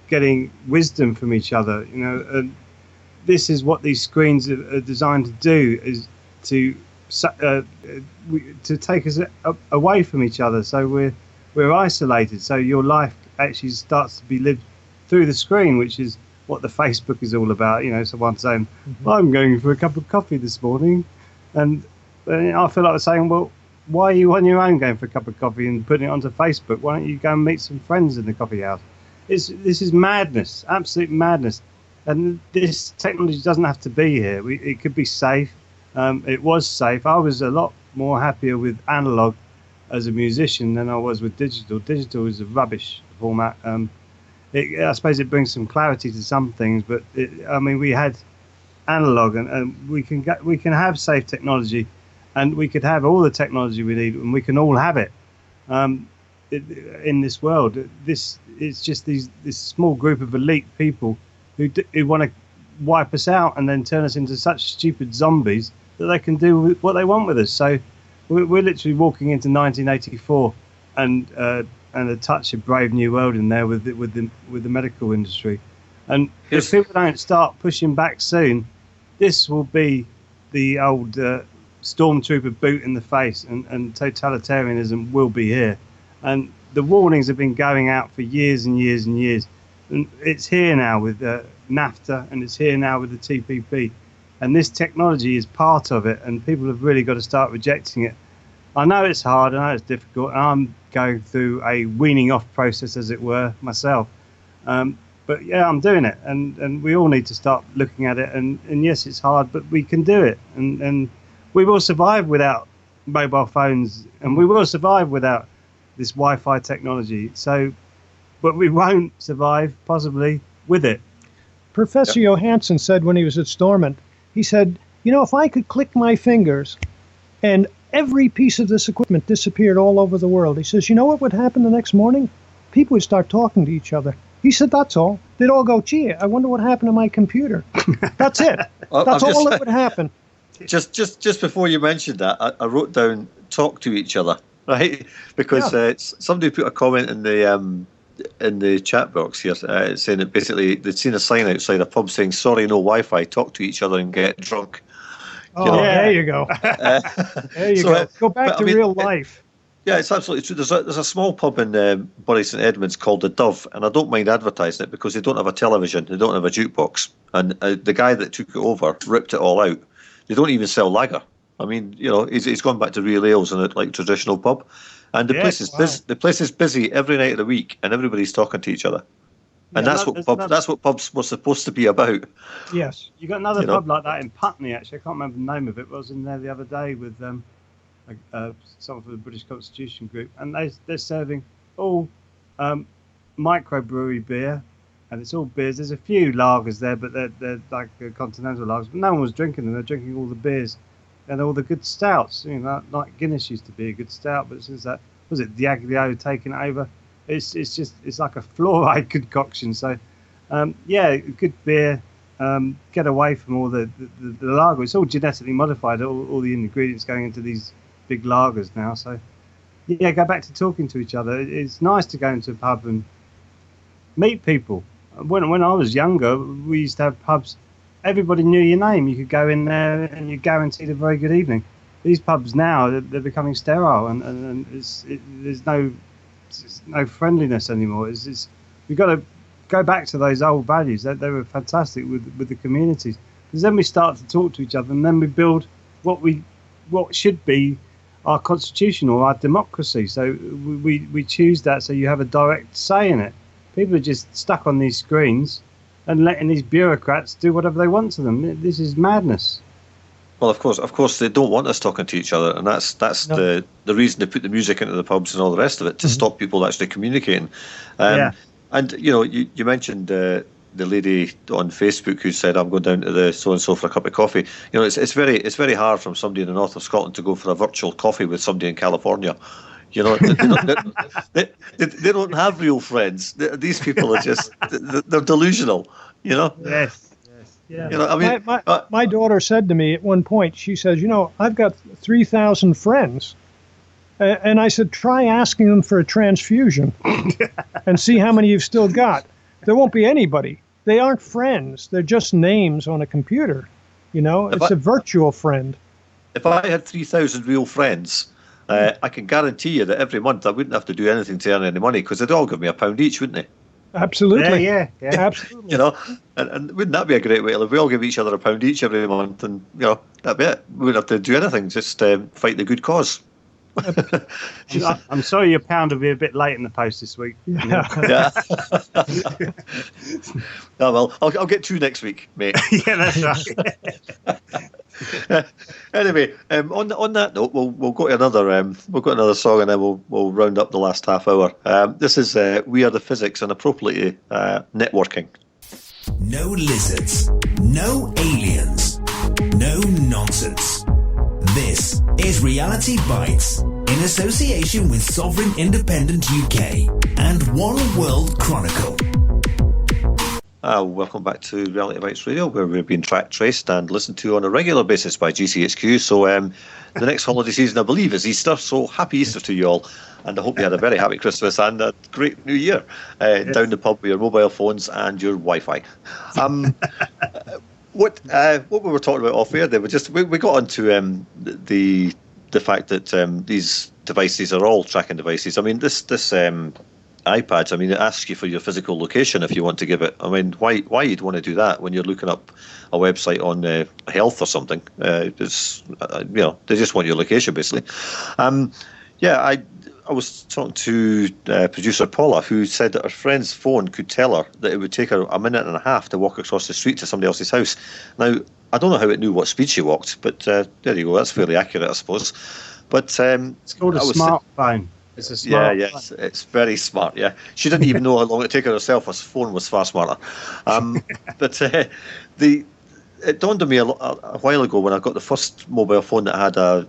getting wisdom from each other. And this is what these screens are designed to do, is to take us away from each other. So we're isolated. So your life actually starts to be lived through the screen, which is what the Facebook is all about. Someone saying, I'm going for a cup of coffee this morning. And I feel like saying, well, why are you on your own going for a cup of coffee and putting it onto Facebook? Why don't you go and meet some friends in the coffee house? This is madness, absolute madness. And this technology doesn't have to be here. It could be safe. It was safe. I was a lot more happier with analog as a musician than I was with digital. Digital is a rubbish format. I suppose it brings some clarity to some things, but we had analog, and we can have safe technology, and we could have all the technology we need, and we can all have it in this world. It's just this small group of elite people who want to wipe us out and then turn us into such stupid zombies that they can do what they want with us. So we're literally walking into 1984 and a touch of Brave New World in there with the medical industry. And if people don't start pushing back soon, this will be the old stormtrooper boot in the face, and totalitarianism will be here. And the warnings have been going out for years and years and years. And it's here now with NAFTA, and it's here now with the TPP. And this technology is part of it, and people have really got to start rejecting it. I know it's hard, I know it's difficult, and I'm going through a weaning off process, as it were, myself. But yeah, I'm doing it, and we all need to start looking at it. And yes, it's hard, but we can do it. And we will survive without mobile phones, and we will survive without this Wi-Fi technology. But we won't survive, possibly, with it. Professor Johansson said when he was at Stormont, he said, if I could click my fingers and every piece of this equipment disappeared all over the world, he says, you know what would happen the next morning? People would start talking to each other. He said, that's all. They'd all go, gee, I wonder what happened to my computer. That's it. That's all that would happen. Just before you mentioned that, I wrote down talk to each other, right? Because somebody put a comment in the chat box here saying that basically they'd seen a sign outside a pub saying, sorry, no Wi-Fi, talk to each other and get drunk. Oh, there you go. There you go. Go back to real life. Yeah, it's absolutely true. There's a small pub in Bury St Edmunds called the Dove, and I don't mind advertising it because they don't have a television, they don't have a jukebox, and the guy that took it over ripped it all out. They don't even sell lager. I mean, he's gone back to real ales and like traditional pub, and the place is busy every night of the week, and everybody's talking to each other. And that's what pubs were supposed to be about. Yes, you got another pub like that in Putney. Actually, I can't remember the name of it. I was in there the other day with someone from the British Constitution Group, and they're serving all microbrewery beer, and it's all beers. There's a few lagers there, but they're like continental lagers. But no one was drinking them. They're drinking all the beers and all the good stouts. Like Guinness used to be a good stout, but since that was it Diageo taking it over, It's like a fluoride concoction. So yeah, good beer. Get away from all the lager. It's all genetically modified. All the ingredients going into these big lagers now. So yeah, go back to talking to each other. It's nice to go into a pub and meet people. When I was younger, we used to have pubs. Everybody knew your name. You could go in there and you're guaranteed a very good evening. These pubs now, they're becoming sterile, and there's no friendliness anymore. We've got to go back to those old values. They were fantastic with the communities, because then we start to talk to each other, and then we build what should be our constitution or our democracy. So we choose that, so you have a direct say in it. People are just stuck on these screens and letting these bureaucrats do whatever they want to them. This is madness. Well, of course, they don't want us talking to each other, and that's the reason they put the music into the pubs and all the rest of it, to stop people actually communicating. And you mentioned the lady on Facebook who said, "I'm going down to the so and so for a cup of coffee." It's very hard from somebody in the north of Scotland to go for a virtual coffee with somebody in California. They don't have real friends. These people are just they're delusional. Yes. Yeah. My daughter said to me at one point, she says, I've got 3,000 friends. And I said, try asking them for a transfusion and see how many you've still got. There won't be anybody. They aren't friends. They're just names on a computer. It's a virtual friend. If I had 3,000 real friends, I can guarantee you that every month I wouldn't have to do anything to earn any money, because they'd all give me £1 each, wouldn't they? Absolutely. Yeah. Absolutely. And wouldn't that be a great way to live? We all give each other £1 each every month, and that'd be it. We wouldn't have to do anything, just fight the good cause. I'm sorry your £1 will be a bit late in the post this week. Yeah. Oh, well, I'll get 2 next week, mate. Yeah, that's right. Anyway, on that note, we'll go to another song, and then we'll round up the last half hour. This is "We Are the Physics" and appropriately networking. No lizards, no aliens, no nonsense. This is Reality Bytes in association with Sovereign Independent UK and One World Chronicle. Welcome back to Reality Bytes Radio, where we're being tracked, traced and listened to on a regular basis by GCHQ. So the next holiday season, I believe, is Easter. So happy Easter to you all. And I hope you had a very happy Christmas and a great New Year down the pub with your mobile phones and your Wi-Fi. What we were talking about off air, we got onto the fact that these devices are all tracking devices. I mean, this iPads, it asks you for your physical location if you want to give it. I mean, why you'd want to do that when you're looking up a website on health or something? They just want your location, basically. I was talking to producer Paula, who said that her friend's phone could tell her that it would take her 1.5 minutes to walk across the street to somebody else's house. Now, I don't know how it knew what speed she walked, but there you go. That's fairly accurate, I suppose. But it's called a smartphone. It's a smart. Yeah, it's very smart. Yeah, she didn't even know how long it'd take her herself. Her phone was far smarter. But it dawned on me a while ago when I got the first mobile phone that had a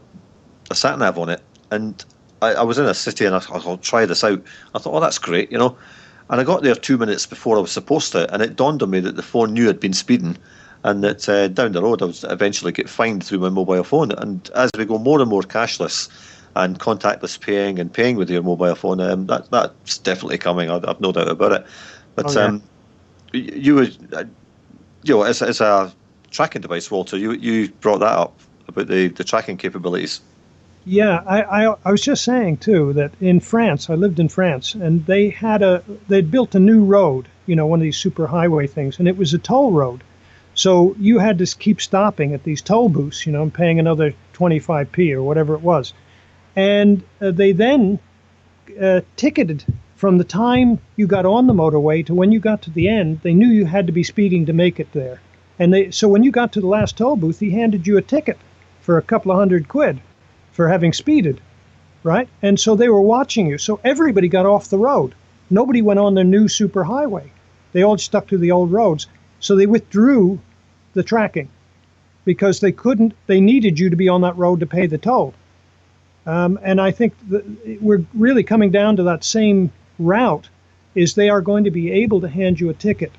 sat nav on it, and I was in a city and I thought, I'll try this out. I thought, oh, that's great, And I got there 2 minutes before I was supposed to, and it dawned on me that the phone knew I'd been speeding, and that down the road I would eventually get fined through my mobile phone. And as we go more and more cashless and contactless paying and paying with your mobile phone, that's definitely coming. I've no doubt about it. But you would, as a tracking device, Walter, you brought that up about the tracking capabilities. Yeah, I was just saying too that in France, I lived in France, and they'd built a new road, one of these super highway things, and it was a toll road. So you had to keep stopping at these toll booths, and paying another 25p or whatever it was. And they then ticketed from the time you got on the motorway to when you got to the end. They knew you had to be speeding to make it there. And so when you got to the last toll booth, he handed you a ticket for a couple of £100 for having speeded, right? And so they were watching you. So everybody got off the road. Nobody went on their new superhighway. They all stuck to the old roads. So they withdrew the tracking because they needed you to be on that road to pay the toll. And I think we're really coming down to that same route is they are going to be able to hand you a ticket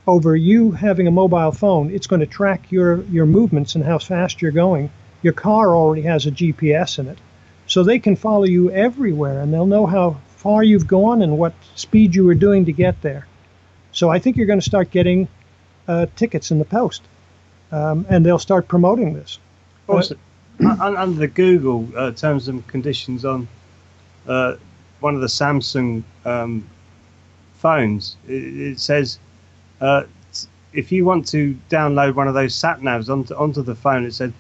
over you having a mobile phone. It's going to track your movements and how fast you're going. Your car already has a GPS in it. So they can follow you everywhere, and they'll know how far you've gone and what speed you were doing to get there. So I think you're going to start getting tickets in the post, and they'll start promoting this. Also, under the Google terms and conditions on one of the Samsung phones, it says if you want to download one of those sat navs onto the phone, it said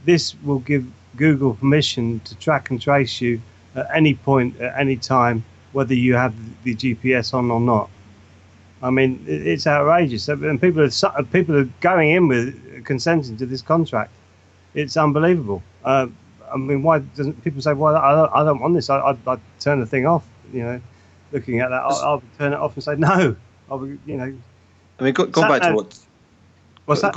this will give Google permission to track and trace you at any point, at any time, whether you have the GPS on or not. I mean, it's outrageous, and people are going in with consenting to this contract. It's unbelievable. I mean, why doesn't people say, "Well, I don't want this. I'd turn the thing off." You know, looking at that, I'll turn it off and say, "No." You know. I mean, go back to what. What's that?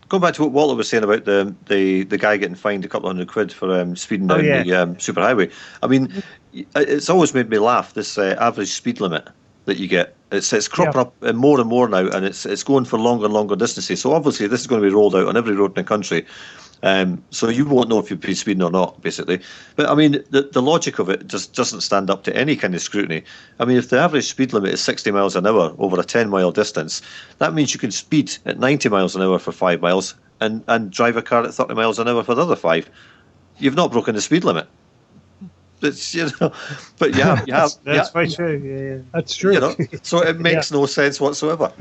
Go back to what Walter was saying about the guy getting fined a couple £100 for speeding down the superhighway. I mean, it's always made me laugh, this average speed limit that you get. It's cropping up more and more now, and it's going for longer and longer distances. So obviously this is going to be rolled out on every road in the country. So you won't know if you've been speeding or not, basically. But I mean, the logic of it just doesn't stand up to any kind of scrutiny. I mean, if the average speed limit is 60 miles an hour over a 10-mile distance, that means you can speed at 90 miles an hour for 5 miles and drive a car at 30 miles an hour for the other 5. You've not broken the speed limit. It's, but that's very true. Yeah. That's true. So it makes no sense whatsoever.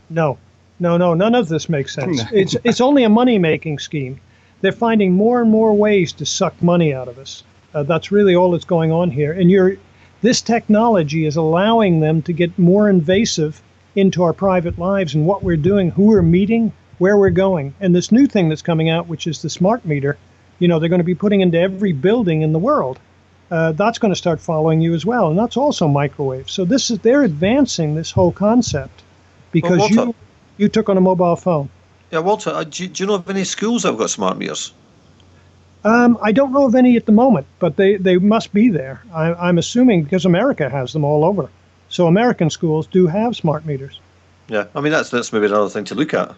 No, none of this makes sense. It's only a money-making scheme. They're finding more and more ways to suck money out of us. That's really all that's going on here. And this technology is allowing them to get more invasive into our private lives and what we're doing, who we're meeting, where we're going. And this new thing that's coming out, which is the smart meter, they're going to be putting into every building in the world. That's going to start following you as well. And that's also microwave. So they're advancing this whole concept because you took on a mobile phone. Yeah, Walter, do you know of any schools that have got smart meters? I don't know of any at the moment, but they must be there. I'm assuming because America has them all over. So American schools do have smart meters. Yeah, I mean, that's maybe another thing to look at,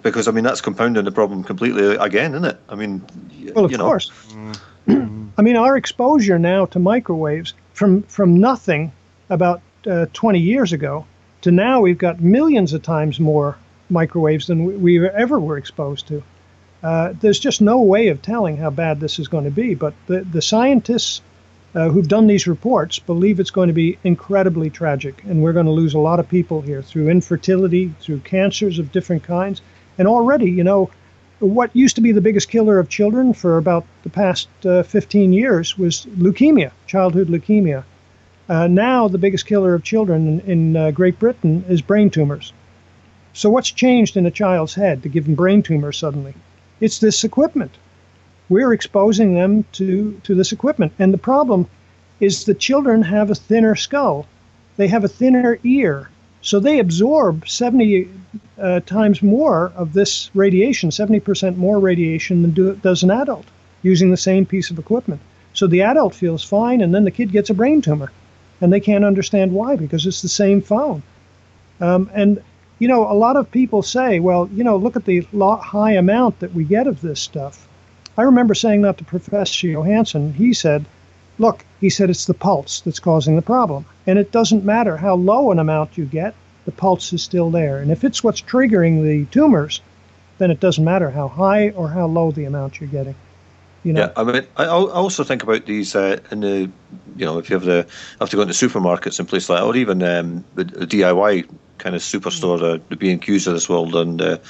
because, I mean, that's compounding the problem completely again, isn't it? I mean, well, of course. I mean, our exposure now to microwaves from nothing about 20 years ago to now, we've got millions of times more microwaves than we ever were exposed to. There's just no way of telling how bad this is going to be, but the scientists who've done these reports believe it's going to be incredibly tragic, and we're going to lose a lot of people here through infertility, through cancers of different kinds. And already, what used to be the biggest killer of children for about the past 15 years was leukemia, childhood leukemia. Now the biggest killer of children in Great Britain is brain tumors. So what's changed in a child's head to give them brain tumors suddenly? It's this equipment. We're exposing them to this equipment. And the problem is the children have a thinner skull. They have a thinner ear. So they absorb 70 times more of this radiation, 70% more radiation than does an adult using the same piece of equipment. So the adult feels fine, and then the kid gets a brain tumor. And they can't understand why, because it's the same phone. And a lot of people say, well, look at the high amount that we get of this stuff. I remember saying that to Professor Johansson. He said, it's the pulse that's causing the problem. And it doesn't matter how low an amount you get, the pulse is still there. And if it's what's triggering the tumors, then it doesn't matter how high or how low the amount you're getting. Yeah, I mean, I also think about these in the, if you have to go into supermarkets and places like that, or even the DIY kind of superstore, the B&Qs of this world, and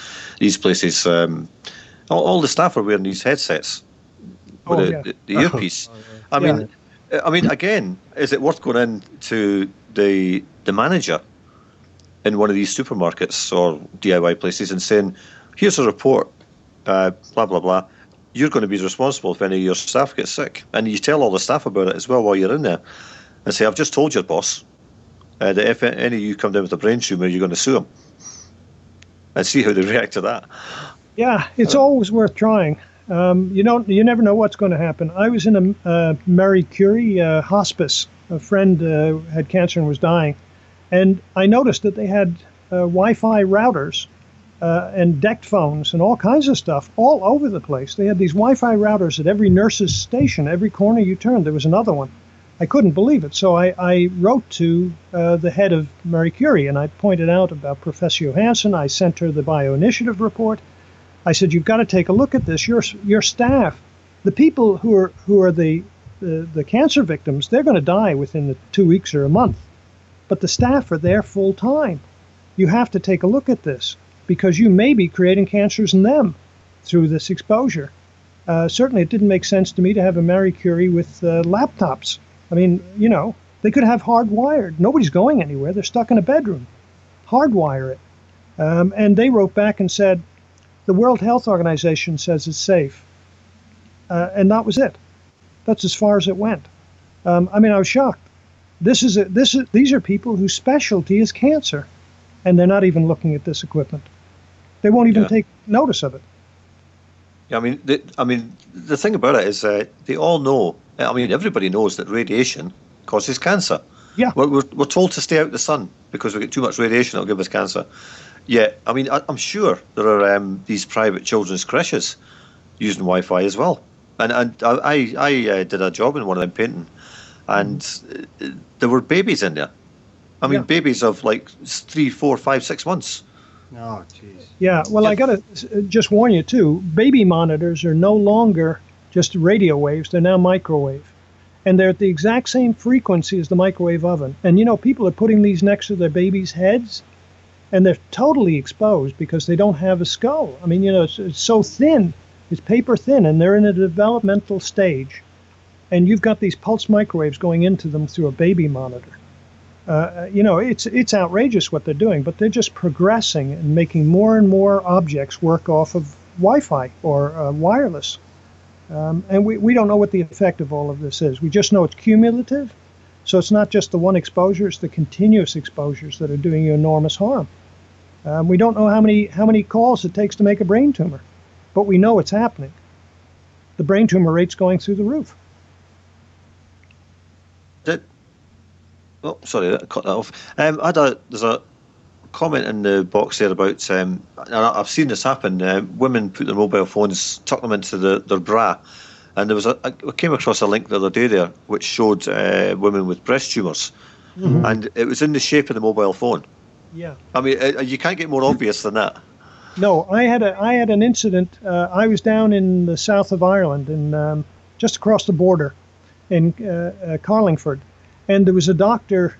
these places, all the staff are wearing these headsets with the earpiece. I mean, again, is it worth going in to the manager in one of these supermarkets or DIY places and saying, here's a report, blah, blah, blah. You're going to be responsible if any of your staff gets sick. And you tell all the staff about it as well while you're in there. And say, I've just told your boss that if any of you come down with a brain tumour, you're going to sue him. And see how they react to that. Yeah, it's always worth trying. You never know what's going to happen. I was in a Marie Curie hospice a friend had cancer and was dying, and I noticed that they had Wi-Fi routers and decked phones and all kinds of stuff all over the place. They had these Wi-Fi routers at every nurse's station, every corner you turned. There was another one. I couldn't believe it. So I wrote to the head of Marie Curie, and I pointed out about Professor Johansson. I sent her the bioinitiative report. I said, you've got to take a look at this. Your staff, the people who are the cancer victims, they're going to die within the 2 weeks or a month. But the staff are there full time. You have to take a look at this, because you may be creating cancers in them through this exposure. Certainly, it didn't make sense to me to have a Marie Curie with laptops. I mean, they could have hardwired. Nobody's going anywhere. They're stuck in a bedroom. Hardwire it. And they wrote back and said, the World Health Organization says it's safe. And that was it. That's as far as it went. I was shocked. These are people whose specialty is cancer, and they're not even looking at this equipment. They won't even take notice of it. Yeah, the thing about it is they all know. Everybody knows that radiation causes cancer. Yeah. We're told to stay out of the sun because we get too much radiation, it'll give us cancer. Yeah, I'm sure there are these private children's creches using Wi-Fi as well. And I did a job in one of them painting, and there were babies in there. Babies of like 3, 4, 5, 6 months. Oh, jeez. Yeah, well, I got to just warn you, too. Baby monitors are no longer just radio waves. They're now microwave. And they're at the exact same frequency as the microwave oven. And, people are putting these next to their babies' heads, and they're totally exposed because they don't have a skull. It's so thin. It's paper thin, and they're in a developmental stage. And you've got these pulse microwaves going into them through a baby monitor. It's outrageous what they're doing, but they're just progressing and making more and more objects work off of Wi-Fi or wireless. And we don't know what the effect of all of this is. We just know it's cumulative. So it's not just the one exposure, it's the continuous exposures that are doing you enormous harm. We don't know how many calls it takes to make a brain tumor, but we know it's happening. The brain tumor rate's going through the roof. Oh, sorry, I cut that off. There's a comment in the box there about, and I've seen this happen. Women put their mobile phones, tuck them into their bra, and I came across a link the other day there which showed women with breast tumours, and it was in the shape of the mobile phone. Yeah. You can't get more obvious than that. No, I had an incident. I was down in the south of Ireland, and just across the border in Carlingford. And there was a doctor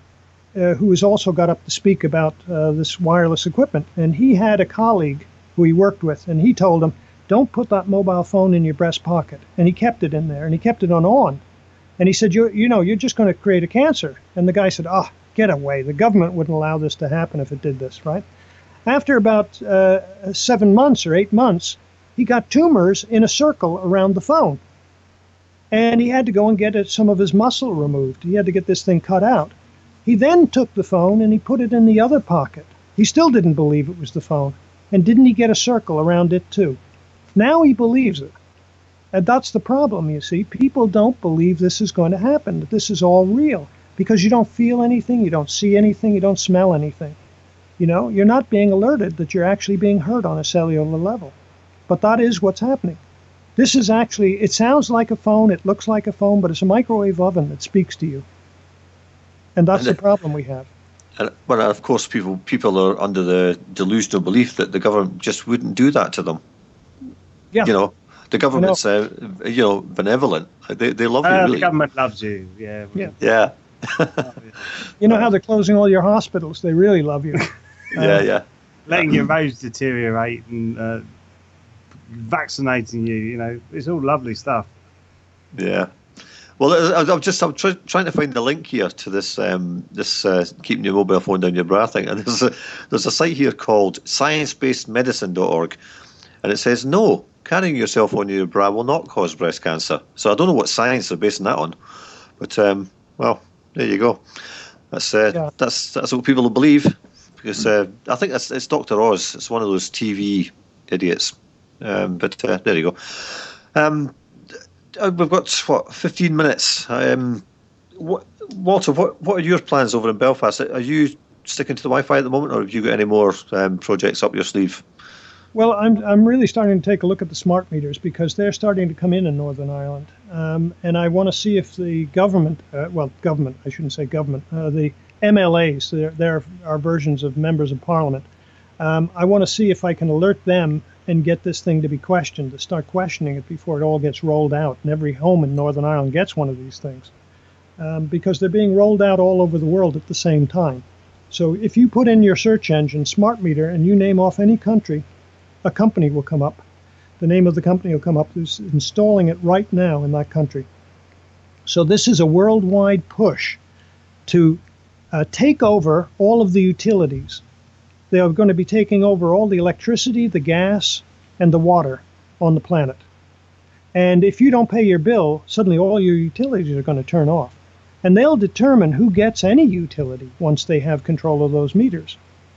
who has also got up to speak about this wireless equipment. And he had a colleague who he worked with, and he told him, don't put that mobile phone in your breast pocket. And he kept it in there, and he kept it on. And he said, you're just going to create a cancer. And the guy said, get away. The government wouldn't allow this to happen if it did this, right? After about 7 months or 8 months, he got tumors in a circle around the phone. And he had to go and get some of his muscle removed. He had to get this thing cut out. He then took the phone and he put it in the other pocket. He still didn't believe it was the phone. And didn't he get a circle around it too? Now he believes it. And that's the problem, you see. People don't believe this is going to happen, that this is all real. Because you don't feel anything, you don't see anything, you don't smell anything. You're not being alerted that you're actually being hurt on a cellular level. But that is what's happening. This is actually, it sounds like a phone, it looks like a phone, but it's a microwave oven that speaks to you. And that's the problem we have. Well, of course, people are under the delusional belief that the government just wouldn't do that to them. Yeah. The government's, benevolent. They love you, really. The government loves you, yeah. Yeah. You know how they're closing all your hospitals? They really love you. Yeah. Letting your roads deteriorate and vaccinating you, it's all lovely stuff. Yeah. Well, I'm trying to find the link here to this keeping your mobile phone down your bra thing, and there's a site here called sciencebasedmedicine.org, and it says no, carrying your cell phone in your bra will not cause breast cancer. So I don't know what science they're basing that on, but well, there you go. That's what people believe, because I think it's Dr. Oz. It's one of those TV idiots. But there you go. We've got 15 minutes. Walter, what are your plans over in Belfast? Are you sticking to the Wi-Fi at the moment, or have you got any more projects up your sleeve? Well, I'm really starting to take a look at the smart meters because they're starting to come in Northern Ireland, and I want to see if the government, I shouldn't say government, the MLAs, there are versions of members of parliament. I want to see if I can alert them and get this thing to be questioned, to start questioning it before it all gets rolled out, and every home in Northern Ireland gets one of these things, because they're being rolled out all over the world at the same time. So if you put in your search engine smart meter and you name off any country, a company will come up. The name of the company will come up who's installing it right now in that country. So this is a worldwide push to take over all of the utilities. They are going to be taking over all the electricity, the gas, and the water on the planet. And if you don't pay your bill, suddenly all your utilities are going to turn off. And they'll determine who gets any utility once they have control of those meters.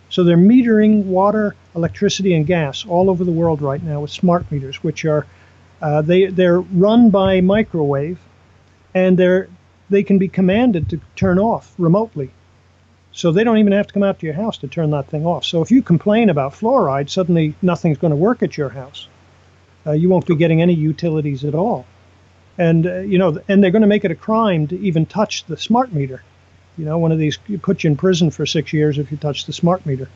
So they're metering water, electricity, and gas all over the world right now with smart meters, which are they're run by microwave, and they can be commanded to turn off remotely. So they don't even have to come out to your house to turn that thing off. So if you complain about fluoride, suddenly nothing's going to work at your house. You won't be getting any utilities at all. And and they're going to make it a crime to even touch the smart meter. One of these put you in prison for 6 years if you touch the smart meter.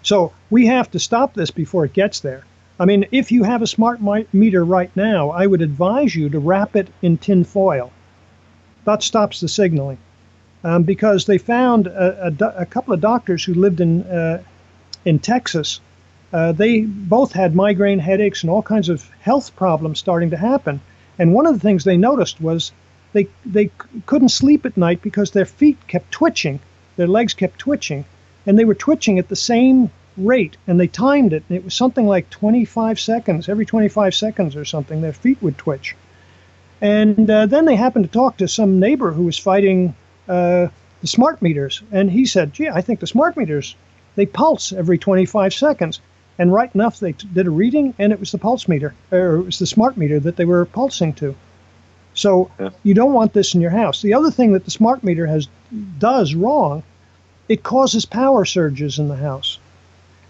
So we have to stop this before it gets there. I mean, if you have a smart meter right now, I would advise you to wrap it in tin foil. That stops the signaling. Because they found a couple of doctors who lived in Texas. They both had migraine headaches and all kinds of health problems starting to happen. And one of the things they noticed was they couldn't sleep at night because their feet kept twitching, their legs kept twitching, and they were twitching at the same rate, and they timed it, and it was something like 25 seconds, every 25 seconds or something, their feet would twitch. And then they happened to talk to some neighbor who was fighting the smart meters, and he said, gee, I think the smart meters, they pulse every 25 seconds. And right enough, they did a reading, and it was the pulse meter, or it was the smart meter that they were pulsing to. So you don't want this in your house. The other thing that the smart meter does wrong, it causes power surges in the house.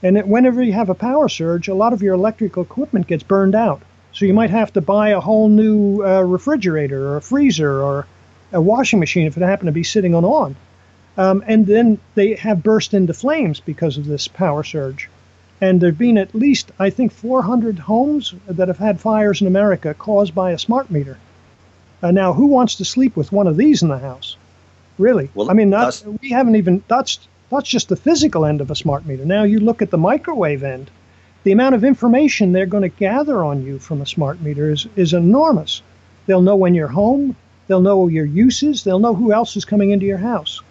And whenever you have a power surge, a lot of your electrical equipment gets burned out. So you might have to buy a whole new refrigerator or a freezer or a washing machine if it happened to be sitting on. And then they have burst into flames because of this power surge. And there have been at least, I think, 400 homes that have had fires in America caused by a smart meter. Now, who wants to sleep with one of these in the house? Really? Well, I mean, that's just the physical end of a smart meter. Now you look at the microwave end. The amount of information they're going to gather on you from a smart meter is enormous. They'll know when you're home. They'll know your uses. They'll know who else is coming into your house.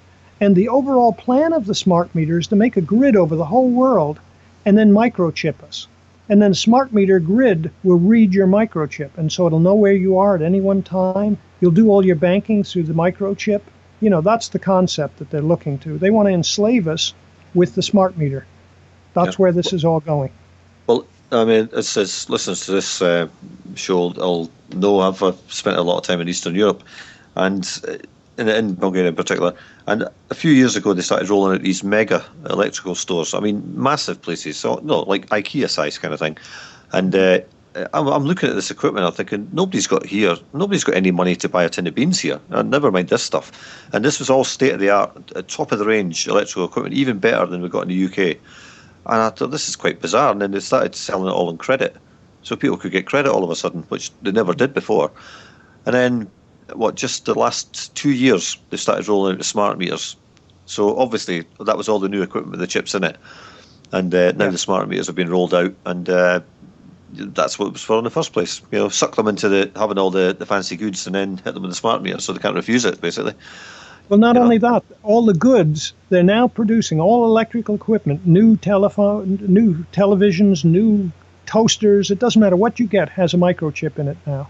And the overall plan of the smart meter is to make a grid over the whole world and then microchip us. And then a smart meter grid will read your microchip. And so it'll know where you are at any one time. You'll do all your banking through the microchip. That's the concept that they're looking to. They want to enslave us with the smart meter. That's where this is all going. Well, I mean, as listeners to this show, I'll know I've spent a lot of time in Eastern Europe, and in Bulgaria in particular. And a few years ago, they started rolling out these mega electrical stores. I mean, massive places, so like IKEA size kind of thing. And I'm looking at this equipment. I'm thinking nobody's got any money to buy a tin of beans here. Never mind this stuff. And this was all state of the art, top of the range electrical equipment, even better than we got in the UK. And I thought this is quite bizarre. And then they started selling it all on credit, so people could get credit all of a sudden, which they never did before. And then just the last 2 years, they started rolling out the smart meters. So obviously that was all the new equipment with the chips in it. And now the smart meters have been rolled out, and that's what it was for in the first place. Suck them into having all the fancy goods and then hit them with the smart meter so they can't refuse it, basically. Well, not only that, all the goods, they're now producing all electrical equipment, new telephone, new televisions, new toasters. It doesn't matter what you get has a microchip in it now.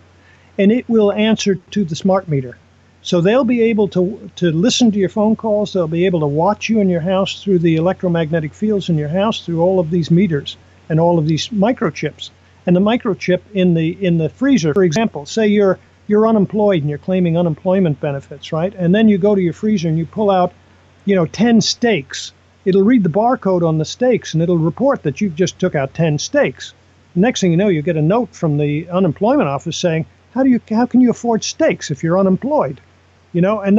And it will answer to the smart meter. So they'll be able to listen to your phone calls. They'll be able to watch you in your house through the electromagnetic fields in your house through all of these meters and all of these microchips. And the microchip in the freezer, for example, say you're you're unemployed and you're claiming unemployment benefits, right? And then you go to your freezer and you pull out, 10 steaks. It'll read the barcode on the steaks and it'll report that you just took out 10 steaks. Next thing you know, you get a note from the unemployment office saying, how can you afford steaks if you're unemployed? And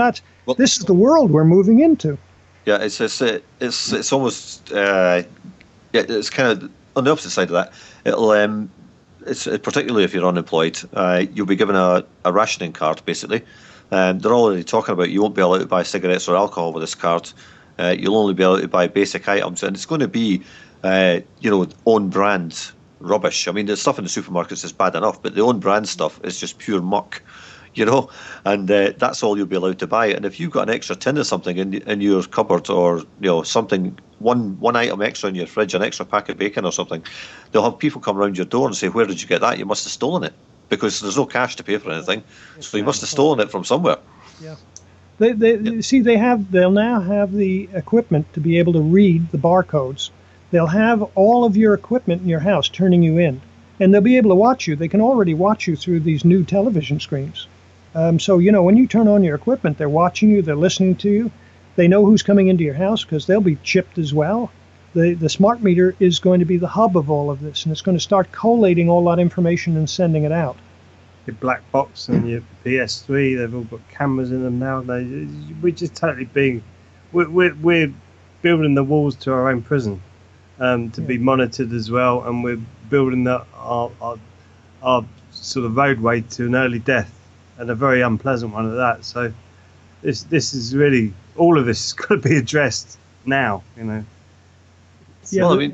this is the world we're moving into. Yeah, it's almost it's kind of on the opposite side of that. It'll it's particularly if you're unemployed, you'll be given a rationing card basically. They're already talking about you won't be allowed to buy cigarettes or alcohol with this card. You'll only be able to buy basic items, and it's going to be own brand rubbish. I mean, the stuff in the supermarkets is bad enough, but the own brand stuff is just pure muck. And that's all you'll be allowed to buy. And if you've got an extra tin of something in your cupboard, or something, one item extra in your fridge, an extra pack of bacon or something, they'll have people come around your door and say, "Where did you get that? You must have stolen it," because there's no cash to pay for anything, so you must have stolen it from somewhere. Yeah, they'll now have the equipment to be able to read the barcodes. They'll have all of your equipment in your house turning you in, and they'll be able to watch you. They can already watch you through these new television screens. So, when you turn on your equipment, they're watching you, they're listening to you. They know who's coming into your house because they'll be chipped as well. The smart meter is going to be the hub of all of this, and it's going to start collating all that information and sending it out. Your black box and your PS3, they've all got cameras in them now. We're just totally we're building the walls to our own prison to be monitored as well, and we're building our sort of roadway to an early death. And a very unpleasant one at that. So this is really, all of this has got to be addressed now, Yeah,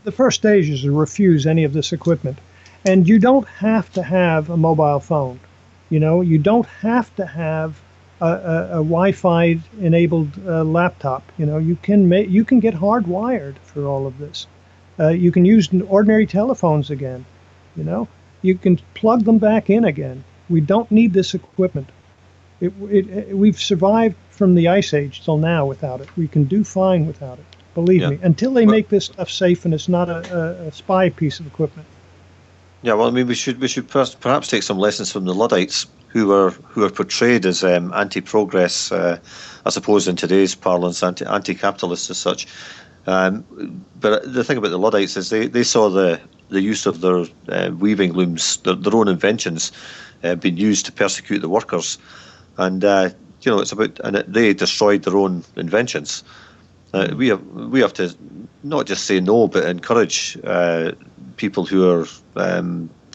the first stage is to refuse any of this equipment. And you don't have to have a mobile phone. You don't have to have a Wi-Fi enabled laptop. You can get hardwired for all of this. You can use ordinary telephones again. You can plug them back in again. We don't need this equipment. We've survived from the Ice Age till now without it. We can do fine without it. Believe me. Until they make this stuff safe and it's not a spy piece of equipment. Yeah, well, I mean, we should perhaps take some lessons from the Luddites, who are portrayed as anti-progress, I suppose in today's parlance, anti-capitalist as such. But the thing about the Luddites is they saw the use of their weaving looms, their own inventions, being used to persecute the workers, and it's about, and they destroyed their own inventions. We have to not just say no, but encourage people who are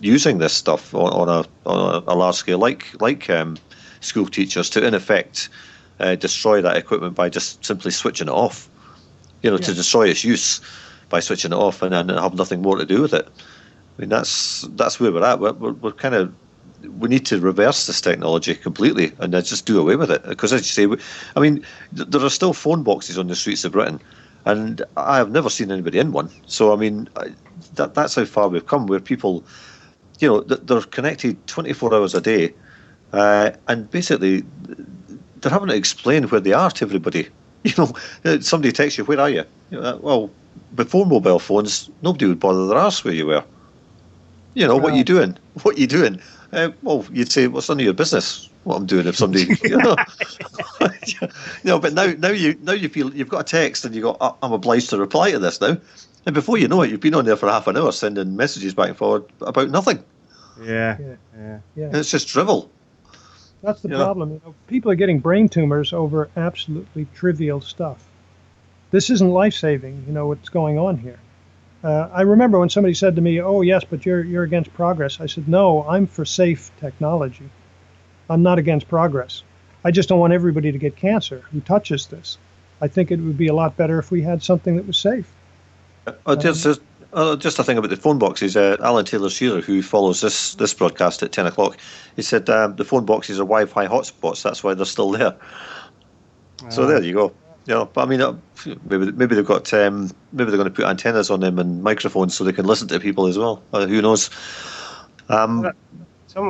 using this stuff on a large scale, like school teachers, to in effect destroy that equipment by just simply switching it off. To destroy its use by switching it off and have nothing more to do with it. I mean, that's where we're at. We're kind of, we need to reverse this technology completely and just do away with it. Because, as you say, there are still phone boxes on the streets of Britain, and I have never seen anybody in one. So, I mean, that's how far we've come, where people, they're connected 24 hours a day, and basically they're having to explain where they are to everybody. Somebody texts you, "Where are you?" Well, before mobile phones, nobody would bother their arse where you were. What are you doing? What are you doing? Well, you'd say, "What's none of your business what I'm doing?" If somebody, But now you feel you've got a text and you go, "I'm obliged to reply to this now," and before you know it, you've been on there for half an hour sending messages back and forward about nothing. Yeah. And it's just drivel. That's the problem. People are getting brain tumors over absolutely trivial stuff. This isn't life-saving, what's going on here. I remember when somebody said to me, "Oh, yes, but you're against progress." I said, "No, I'm for safe technology. I'm not against progress. I just don't want everybody to get cancer who touches this. I think it would be a lot better if we had something that was safe." Just a thing about the phone boxes. Alan Taylor-Shearer, who follows this broadcast at 10 o'clock, he said the phone boxes are Wi-Fi hotspots. That's why they're still there. So there you go. But I mean, maybe they've got maybe they're going to put antennas on them and microphones so they can listen to people as well. Who knows? Someone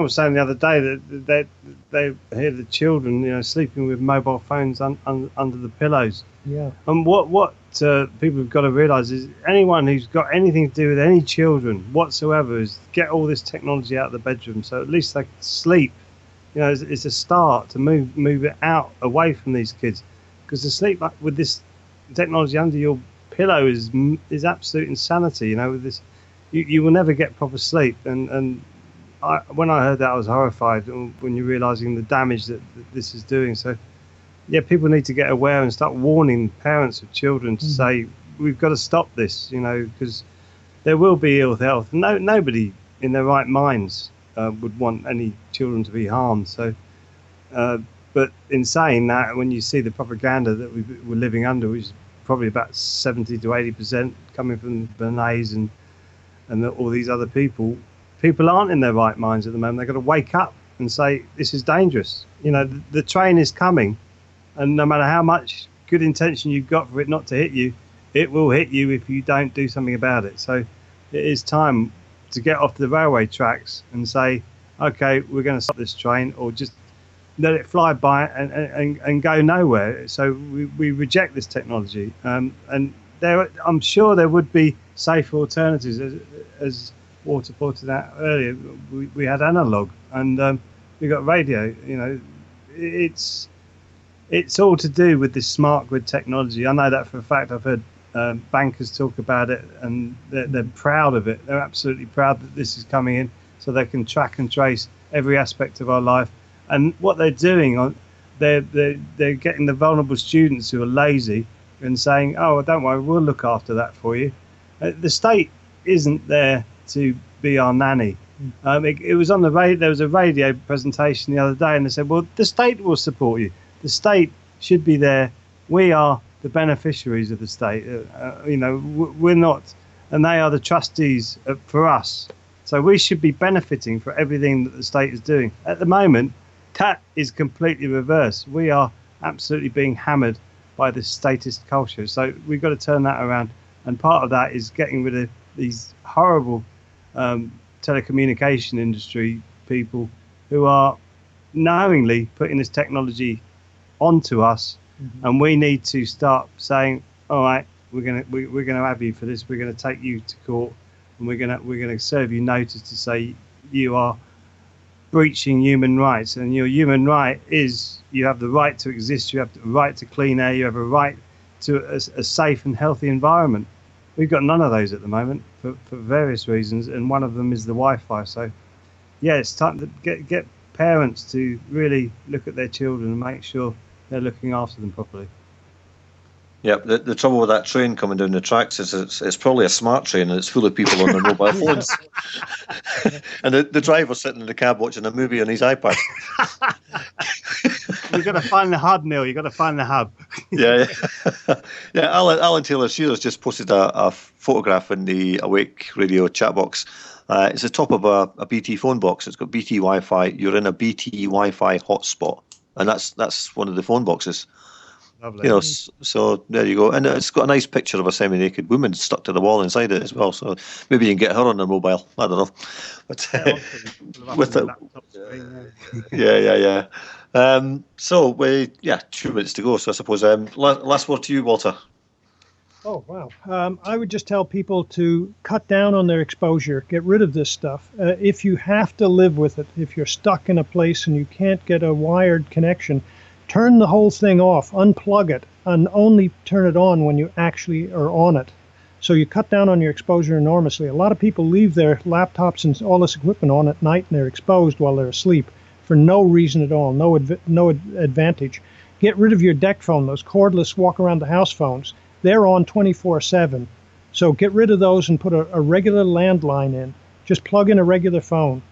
was saying the other day that they hear the children, sleeping with mobile phones under the pillows. Yeah. And what people have got to realise is anyone who's got anything to do with any children whatsoever is get all this technology out of the bedroom, so at least they can sleep it's a start to move it out away from these kids, because to sleep with this technology under your pillow is absolute insanity. With this, you will never get proper sleep. And when I heard that, I was horrified when you're realizing the damage that this is doing. So yeah, people need to get aware and start warning parents of children to say, we've got to stop this, because there will be ill health. Nobody in their right minds would want any children to be harmed. So, but in saying that, when you see the propaganda that we're living under, which is probably about 70 to 80% coming from Bernays and all these other people aren't in their right minds at the moment. They've got to wake up and say, this is dangerous. The train is coming, and no matter how much good intention you've got for it not to hit you, it will hit you if you don't do something about it. So it is time to get off the railway tracks and say, okay, we're going to stop this train, or just let it fly by and go nowhere. So we reject this technology. And I'm sure there would be safer alternatives. As Walter pointed out earlier, we had analog, and we got radio. It's all to do with this smart grid technology. I know that for a fact. I've heard bankers talk about it, and they're proud of it. They're absolutely proud that this is coming in, so they can track and trace every aspect of our life. And what they're doing, they're getting the vulnerable students who are lazy and saying, "Oh, don't worry, we'll look after that for you." The state isn't there to be our nanny. It was on the radio. There was a radio presentation the other day, and they said, "Well, the state will support you. The state should be there. We are the beneficiaries of the state. We're not, and they are the trustees for us. So we should be benefiting for everything that the state is doing. At the moment, that is completely reversed. We are absolutely being hammered by this statist culture. So we've got to turn that around. And part of that is getting rid of these horrible telecommunication industry people who are knowingly putting this technology onto us. And we need to start saying, all right, we're gonna have you for this. We're gonna take you to court, and we're gonna serve you notice to say you are breaching human rights. And your human right is you have the right to exist. You have the right to clean air. You have a right to a safe and healthy environment. We've got none of those at the moment for various reasons, and one of them is the Wi-Fi. So, yeah, it's time to get parents to really look at their children and make sure they're looking after them properly. Yeah, the trouble with that train coming down the tracks is it's probably a smart train, and it's full of people on their mobile phones. And the driver's sitting in the cab watching a movie on his iPad. You've got to find the hub, Neil. You've got to find the hub. Yeah. Alan Taylor Shearer's just posted a photograph in the Awake Radio chat box. It's the top of a BT phone box. It's got BT Wi-Fi. You're in a BT Wi-Fi hotspot, and that's one of the phone boxes. Lovely. So there you go, and it's got a nice picture of a semi-naked woman stuck to the wall inside it as well. So maybe you can get her on her mobile. I don't know, but with it, yeah. So 2 minutes to go. So I suppose last word to you, Walter. Oh, wow. I would just tell people to cut down on their exposure, get rid of this stuff. If you have to live with it, if you're stuck in a place and you can't get a wired connection, turn the whole thing off, unplug it, and only turn it on when you actually are on it. So you cut down on your exposure enormously. A lot of people leave their laptops and all this equipment on at night, and they're exposed while they're asleep for no reason at all, no advantage. Get rid of your deck phone, those cordless walk-around-the-house phones. They're on 24/7. So get rid of those and put a regular landline in. Just plug in a regular phone.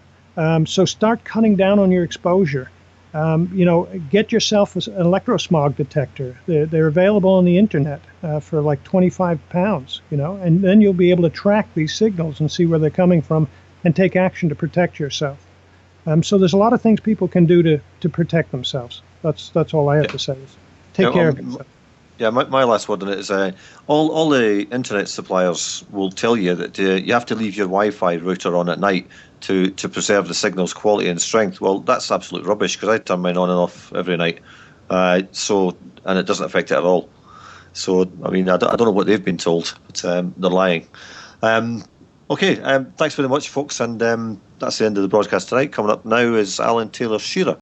So start cutting down on your exposure. Get yourself an electrosmog detector. They're available on the internet for like £25, and then you'll be able to track these signals and see where they're coming from and take action to protect yourself. So there's a lot of things people can do to protect themselves. That's all I have to say. Is take care of yourself. Yeah, my last word on it is all the internet suppliers will tell you that you have to leave your Wi-Fi router on at night to preserve the signal's quality and strength. Well, that's absolute rubbish, because I turn mine on and off every night, and it doesn't affect it at all. So, I mean, I don't know what they've been told, but they're lying. Okay, thanks very much, folks, and that's the end of the broadcast tonight. Coming up now is Alan Taylor Shearer.